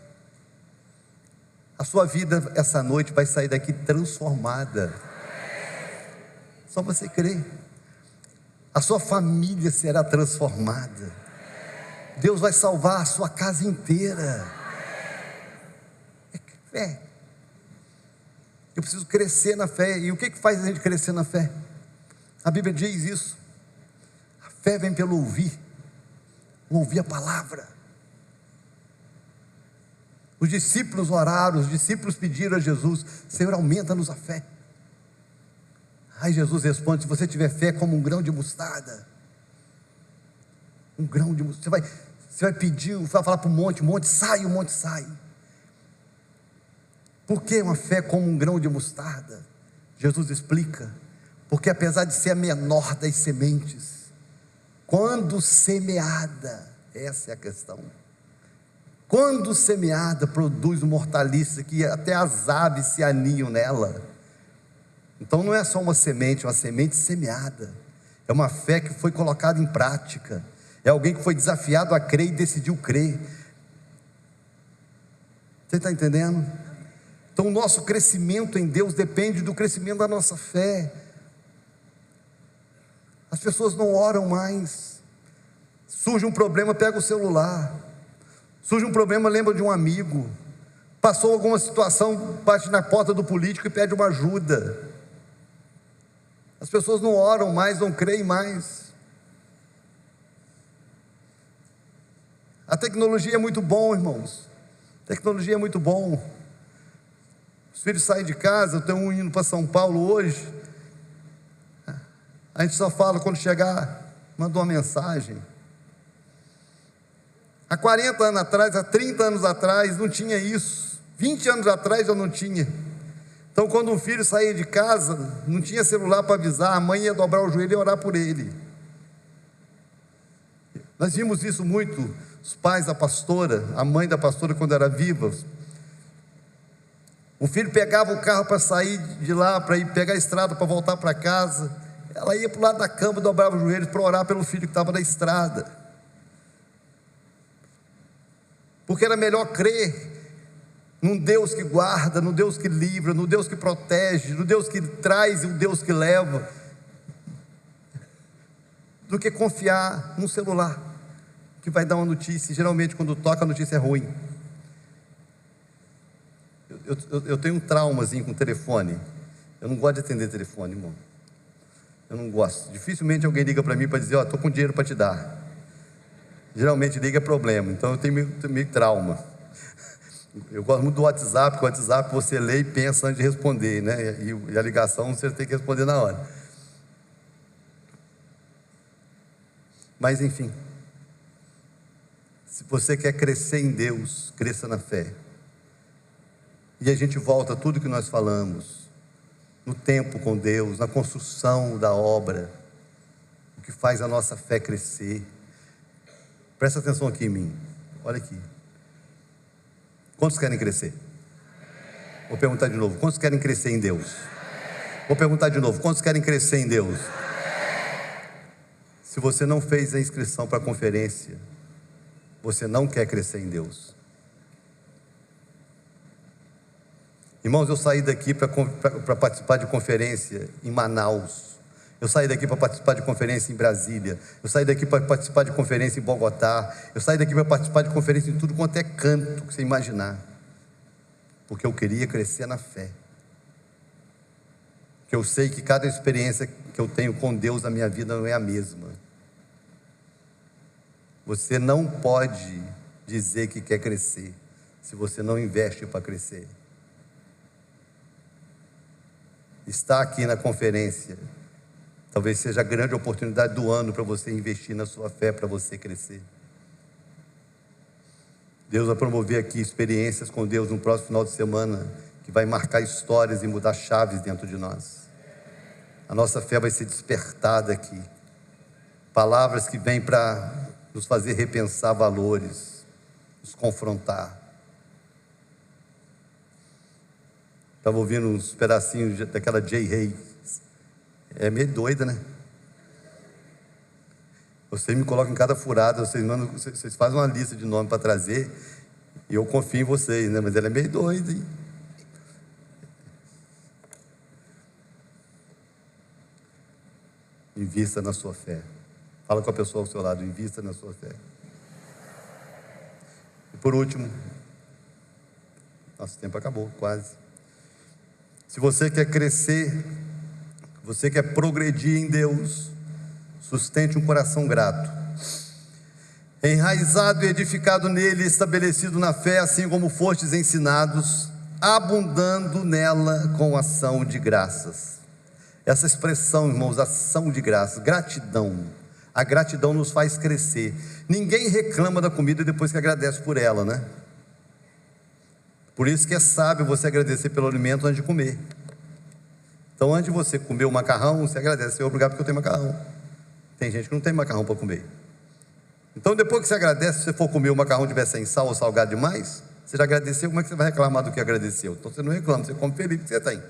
A sua vida essa noite vai sair daqui transformada. Só você crer. A sua família será transformada. Deus vai salvar a sua casa inteira. É fé. Eu preciso crescer na fé. E o que faz a gente crescer na fé? A Bíblia diz isso. A fé vem pelo ouvir a palavra. Os discípulos oraram, os discípulos pediram a Jesus: Senhor, aumenta-nos a fé. Aí Jesus responde: se você tiver fé como um grão de mostarda, um grão de mostarda, você vai pedir, vai falar para o monte sai, o monte sai. Por que uma fé como um grão de mostarda? Jesus explica: porque apesar de ser a menor das sementes, quando semeada, essa é a questão, quando semeada, produz uma hortaliça que até as aves se aninham nela. Então não é só uma semente semeada, é uma fé que foi colocada em prática, é alguém que foi desafiado a crer e decidiu crer. Você está entendendo? Então o nosso crescimento em Deus depende do crescimento da nossa fé. As pessoas não oram mais. Surge um problema, pega o celular. Surge um problema, lembra de um amigo. Passou alguma situação, bate na porta do político e pede uma ajuda. As pessoas não oram mais, não creem mais. A tecnologia é muito bom, irmãos. A tecnologia é muito bom. Os filhos saem de casa, eu tenho um indo para São Paulo hoje. A gente só fala quando chegar, manda uma mensagem. Há 40 anos atrás, há 30 anos atrás, não tinha isso. 20 anos atrás já não tinha. Então, quando um filho saía de casa, não tinha celular para avisar, a mãe ia dobrar o joelho e orar por ele. Nós vimos isso muito, os pais da pastora, a mãe da pastora quando era viva. O filho pegava o carro para sair de lá, para ir pegar a estrada para voltar para casa. Ela ia para o lado da cama, dobrava os joelhos para orar pelo filho que estava na estrada. Porque era melhor crer num Deus que guarda, no Deus que livra, no Deus que protege, no Deus que traz e no Deus que leva, do que confiar num celular que vai dar uma notícia. Geralmente quando toca a notícia é ruim. Eu tenho um traumazinho com telefone. Eu não gosto de atender telefone, irmão. Eu não gosto. Dificilmente alguém liga para mim para dizer: estou com dinheiro para te dar. Geralmente liga é problema. Então eu tenho meio trauma. Eu gosto muito do WhatsApp, porque o WhatsApp você lê e pensa antes de responder, né? E a ligação você tem que responder na hora. Mas enfim, se você quer crescer em Deus, cresça na fé. E a gente volta a tudo que nós falamos, no tempo com Deus, na construção da obra, o que faz a nossa fé crescer. Presta atenção aqui em mim, olha aqui. Quantos querem crescer? Vou perguntar de novo: quantos querem crescer em Deus? Vou perguntar de novo: quantos querem crescer em Deus? Se você não fez a inscrição para a conferência, você não quer crescer em Deus. Irmãos, eu saí daqui para participar de conferência em Manaus. Eu saí daqui para participar de conferência em Brasília. Eu saí daqui para participar de conferência em Bogotá. Eu saí daqui para participar de conferência em tudo quanto é canto que você imaginar. Porque eu queria crescer na fé. Porque eu sei que cada experiência que eu tenho com Deus na minha vida não é a mesma. Você não pode dizer que quer crescer se você não investe para crescer. Estar aqui na conferência talvez seja a grande oportunidade do ano para você investir na sua fé, para você crescer. Deus vai promover aqui experiências com Deus no próximo final de semana, que vai marcar histórias e mudar chaves dentro de nós. A nossa fé vai ser despertada aqui. Palavras que vêm para nos fazer repensar valores, nos confrontar. Estava ouvindo uns pedacinhos daquela Jay Hay. É meio doida, né? Vocês me colocam em cada furada, vocês fazem uma lista de nomes para trazer, e eu confio em vocês, né? Mas ela é meio doida, hein? Invista na sua fé. Fala com a pessoa ao seu lado, invista na sua fé. E por último, nosso tempo acabou, quase. Se você quer crescer, você quer progredir em Deus, sustente um coração grato, enraizado e edificado nele, estabelecido na fé, assim como fostes ensinados, abundando nela com ação de graças. Essa expressão, irmãos, ação de graças, gratidão. A gratidão nos faz crescer. Ninguém reclama da comida depois que agradece por ela, né? Por isso que é sábio você agradecer pelo alimento antes de comer. Então, antes de você comer o macarrão, você agradece: Senhor, obrigado porque eu tenho macarrão. Tem gente que não tem macarrão para comer. Então, depois que você agradece, se você for comer o macarrão tiver sem sal ou salgado demais, você já agradeceu, como é que você vai reclamar do que agradeceu? Então, você não reclama, você come feliz porque você tem.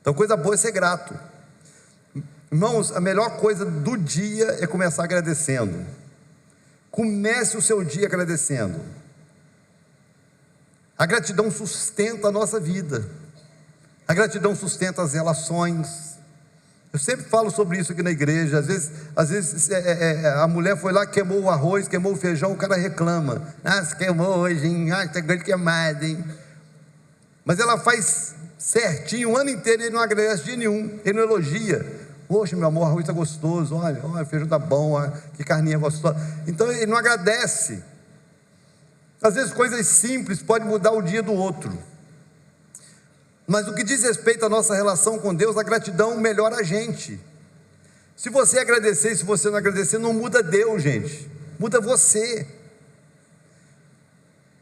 Então, coisa boa é ser grato. Irmãos, a melhor coisa do dia é começar agradecendo. Comece o seu dia agradecendo. A gratidão sustenta a nossa vida. A gratidão sustenta as relações. Eu sempre falo sobre isso aqui na igreja. Às vezes a mulher foi lá, queimou o arroz, queimou o feijão, o cara reclama: ah, você queimou hoje, hein? Ah, está grande queimado, hein? Mas ela faz certinho o ano inteiro, ele não agradece dia nenhum, ele não elogia. Poxa, meu amor, o arroz está gostoso, olha, o feijão está bom, olha, que carninha gostosa. Então ele não agradece. Às vezes coisas simples podem mudar o dia do outro. Mas no que diz respeito à nossa relação com Deus, a gratidão melhora a gente. Se você agradecer e se você não agradecer, não muda Deus, gente, muda você.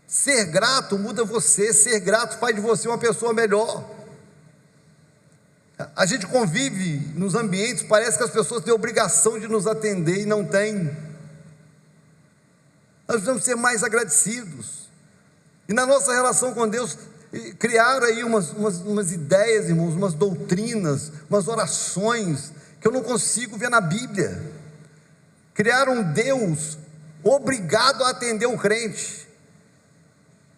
Ser grato muda você, ser grato faz de você uma pessoa melhor. A gente convive nos ambientes, parece que as pessoas têm obrigação de nos atender e não têm. Nós precisamos ser mais agradecidos. E na nossa relação com Deus, criar aí umas ideias, irmãos, umas doutrinas, umas orações que eu não consigo ver na Bíblia. Criar um Deus obrigado a atender o crente.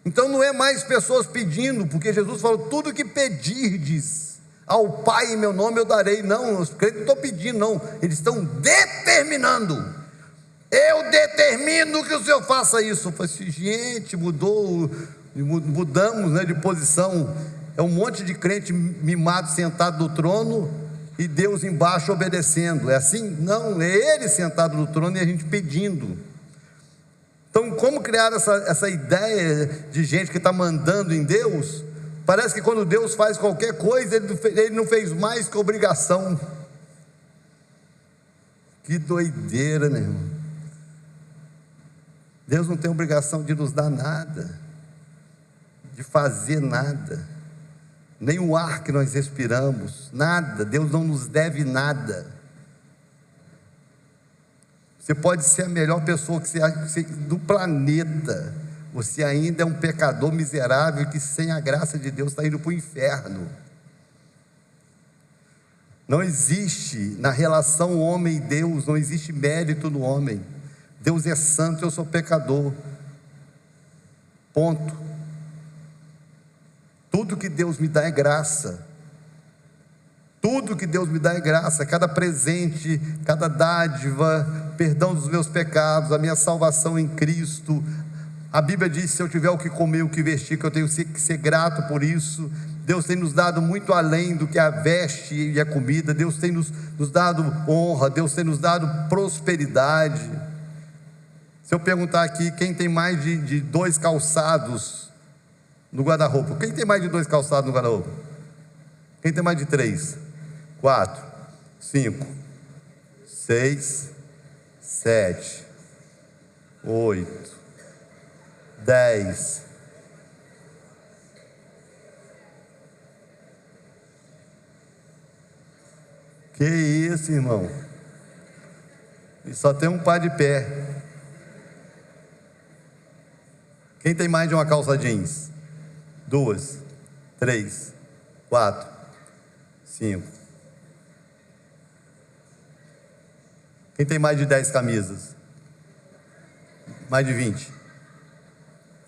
Então não é mais pessoas pedindo, porque Jesus falou: tudo que pedirdes ao Pai em meu nome eu darei. Não, os crentes não estão pedindo, não, eles estão determinando. Eu determino que o Senhor faça isso. Eu falei assim: gente, mudamos, né, de posição. É um monte de crente mimado sentado no trono e Deus embaixo obedecendo. É assim? Não, é Ele sentado no trono e a gente pedindo. Então, como criar essa ideia de gente que está mandando em Deus? Parece que quando Deus faz qualquer coisa, Ele não fez mais que obrigação. Que doideira, né, irmão? Deus não tem obrigação de nos dar nada, de fazer nada, nem o ar que nós respiramos, nada. Deus não nos deve nada. Você pode ser a melhor pessoa do planeta, você ainda é um pecador miserável que sem a graça de Deus está indo para o inferno. Não existe na relação homem e Deus, não existe mérito no homem. Deus é santo, eu sou pecador. Ponto. Tudo que Deus me dá é graça. Tudo que Deus me dá é graça. Cada presente, cada dádiva, perdão dos meus pecados, a minha salvação em Cristo. A Bíblia diz: se eu tiver o que comer, o que vestir, que eu tenho que ser grato por isso. Deus tem nos dado muito além do que a veste e a comida. Deus tem nos dado honra, Deus tem nos dado prosperidade. Se eu perguntar aqui, quem tem mais de 2 calçados no guarda-roupa? Quem tem mais de 2 calçados no guarda-roupa? Quem tem mais de 3? 4, 5, 6, 7, 8, 10. Que isso, irmão? E só tem um par de pé. Quem tem mais de uma calça jeans? 2, 3, 4, 5. Quem tem mais de 10 camisas? Mais de 20.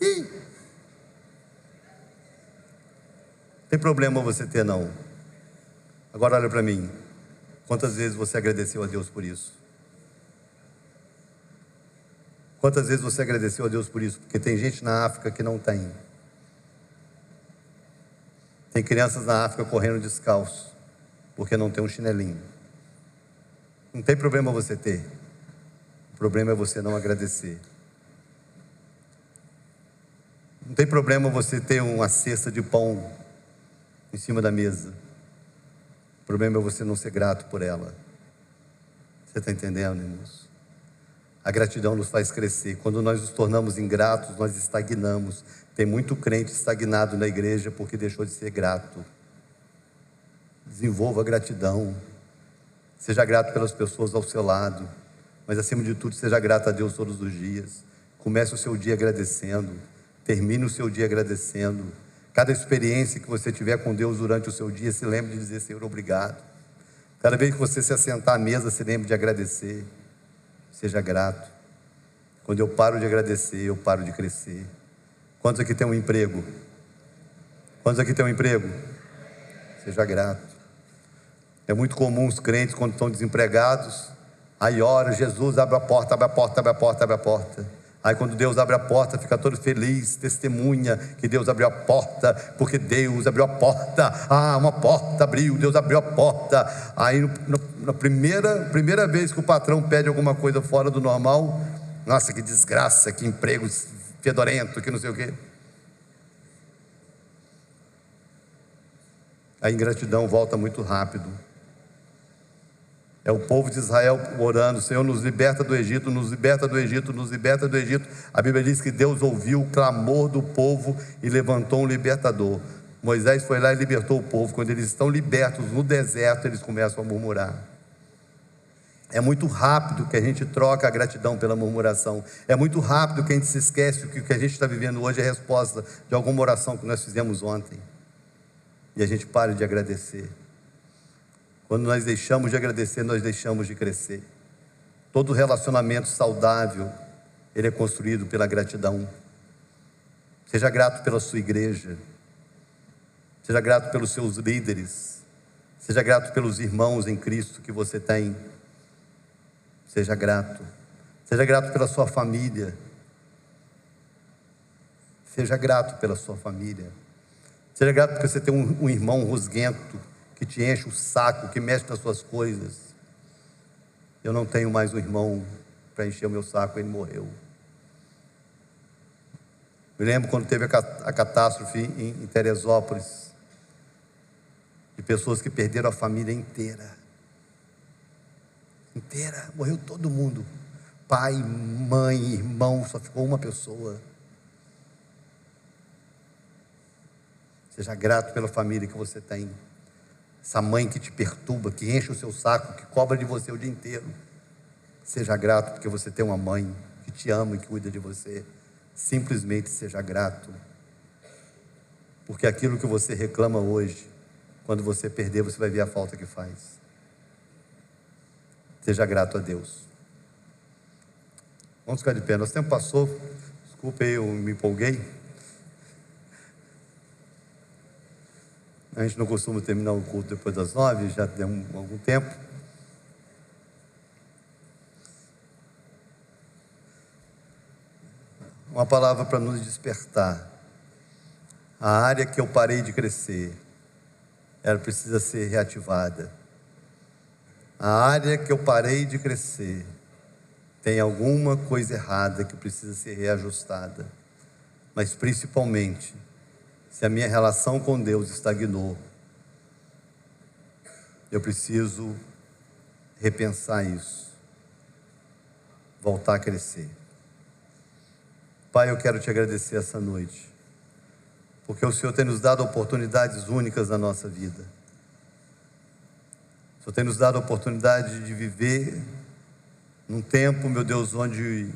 Ih! Tem problema você ter, não. Agora olha para mim. Quantas vezes você agradeceu a Deus por isso? Quantas vezes você agradeceu a Deus por isso? Porque tem gente na África que não tem. Tem crianças na África correndo descalço, porque não tem um chinelinho. Não tem problema você ter. O problema é você não agradecer. Não tem problema você ter uma cesta de pão em cima da mesa. O problema é você não ser grato por ela. Você está entendendo, irmãos? A gratidão nos faz crescer. Quando nós nos tornamos ingratos, nós estagnamos. Tem muito crente estagnado na igreja porque deixou de ser grato. Desenvolva a gratidão. Seja grato pelas pessoas ao seu lado, mas acima de tudo, seja grato a Deus todos os dias. Comece o seu dia agradecendo. Termine o seu dia agradecendo. Cada experiência que você tiver com Deus durante o seu dia, se lembre de dizer: Senhor, obrigado. Cada vez que você se assentar à mesa, se lembre de agradecer. Seja grato. Quando eu paro de agradecer, eu paro de crescer. Quantos aqui tem um emprego? Quantos aqui tem um emprego? Seja grato. É muito comum os crentes, quando estão desempregados, aí ora: Jesus, abre a porta, abre a porta, abre a porta, abre a porta. Aí quando Deus abre a porta, fica todo feliz, testemunha que Deus abriu a porta, porque Deus abriu a porta. Uma porta abriu, Deus abriu a porta. Aí na primeira vez que o patrão pede alguma coisa fora do normal, nossa, que desgraça, que emprego fedorento, que não sei o quê. A ingratidão volta muito rápido. É o povo de Israel orando: Senhor, nos liberta do Egito, nos liberta do Egito, nos liberta do Egito. A Bíblia diz que Deus ouviu o clamor do povo e levantou um libertador. Moisés foi lá e libertou o povo. Quando eles estão libertos no deserto, eles começam a murmurar. É muito rápido que a gente troca a gratidão pela murmuração. É muito rápido que a gente se esquece que o que a gente está vivendo hoje é a resposta de alguma oração que nós fizemos ontem. E a gente para de agradecer. Quando nós deixamos de agradecer, nós deixamos de crescer. Todo relacionamento saudável, ele é construído pela gratidão. Seja grato pela sua igreja. Seja grato pelos seus líderes. Seja grato pelos irmãos em Cristo que você tem. Seja grato. Seja grato pela sua família. Seja grato pela sua família. Seja grato porque você tem um irmão rusguento, que te enche o saco, que mexe nas suas coisas. Eu não tenho mais um irmão para encher o meu saco, ele morreu. Me lembro quando teve a catástrofe em Teresópolis, de pessoas que perderam a família inteira. Morreu todo mundo. Pai, mãe, irmão, só ficou uma pessoa. Seja grato pela família que você tem. Essa mãe que te perturba, que enche o seu saco, que cobra de você o dia inteiro. Seja grato porque você tem uma mãe que te ama e que cuida de você. Simplesmente seja grato. Porque aquilo que você reclama hoje, quando você perder, você vai ver a falta que faz. Seja grato a Deus. Vamos ficar de pé. Nosso tempo passou. Desculpe aí, eu me empolguei. A gente não costuma terminar o culto depois das 9, já tem algum tempo. Uma palavra para nos despertar. A área que eu parei de crescer, ela precisa ser reativada. A área que eu parei de crescer, tem alguma coisa errada que precisa ser reajustada. Mas principalmente, se a minha relação com Deus estagnou, eu preciso repensar isso, voltar a crescer. Pai, eu quero te agradecer essa noite, porque o Senhor tem nos dado oportunidades únicas na nossa vida. O Senhor tem nos dado a oportunidade de viver num tempo, meu Deus, onde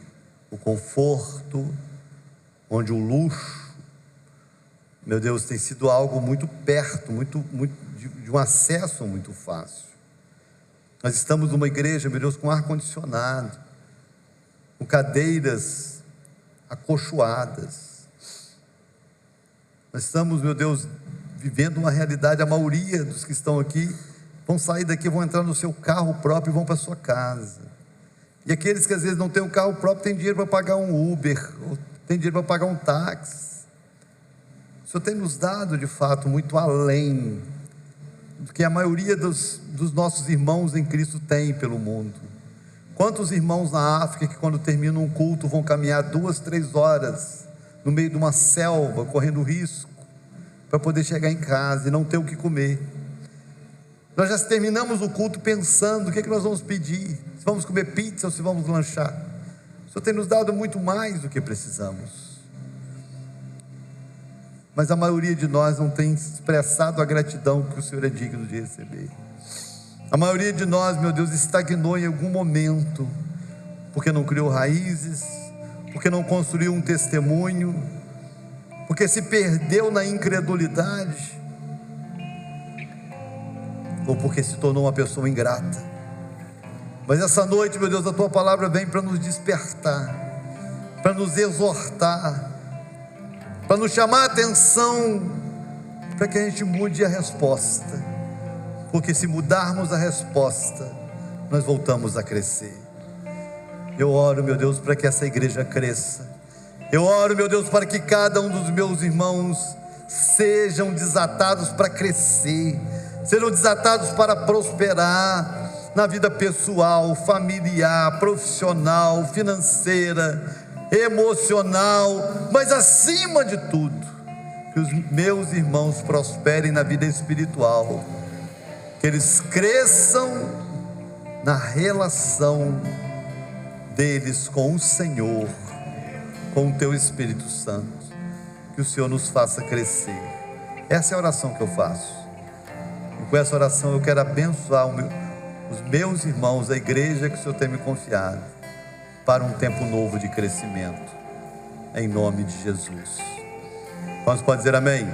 o conforto, onde o luxo, meu Deus, tem sido algo muito perto, de um acesso muito fácil. Nós estamos numa igreja, meu Deus, com ar-condicionado, com cadeiras acolchoadas. Nós estamos, meu Deus, vivendo uma realidade. A maioria dos que estão aqui vão sair daqui, vão entrar no seu carro próprio e vão para a sua casa. E aqueles que às vezes não têm um carro próprio, têm dinheiro para pagar um Uber, ou têm dinheiro para pagar um táxi. O Senhor tem nos dado, de fato, muito além do que a maioria dos nossos irmãos em Cristo tem pelo mundo. Quantos irmãos na África que quando terminam um culto vão caminhar 2, 3 horas no meio de uma selva, correndo risco, para poder chegar em casa e não ter o que comer. Nós já terminamos o culto pensando o que é que nós vamos pedir, se vamos comer pizza ou se vamos lanchar. O Senhor tem nos dado muito mais do que precisamos. Mas a maioria de nós não tem expressado a gratidão que o Senhor é digno de receber. A maioria de nós, meu Deus, estagnou em algum momento, porque não criou raízes, porque não construiu um testemunho, porque se perdeu na incredulidade, ou porque se tornou uma pessoa ingrata. Mas essa noite, meu Deus, a Tua palavra vem para nos despertar, para nos exortar, para nos chamar a atenção, para que a gente mude a resposta, porque se mudarmos a resposta, nós voltamos a crescer. Eu oro, meu Deus, para que essa igreja cresça. Eu oro, meu Deus, para que cada um dos meus irmãos sejam desatados para crescer, sejam desatados para prosperar na vida pessoal, familiar, profissional, financeira, emocional, mas acima de tudo, que os meus irmãos prosperem na vida espiritual, que eles cresçam na relação deles com o Senhor, com o Teu Espírito Santo. Que o Senhor nos faça crescer. Essa é a oração que eu faço, e com essa oração eu quero abençoar os meus irmãos, a igreja que o Senhor tem me confiado, para um tempo novo de crescimento, em nome de Jesus. Quantos podem dizer amém?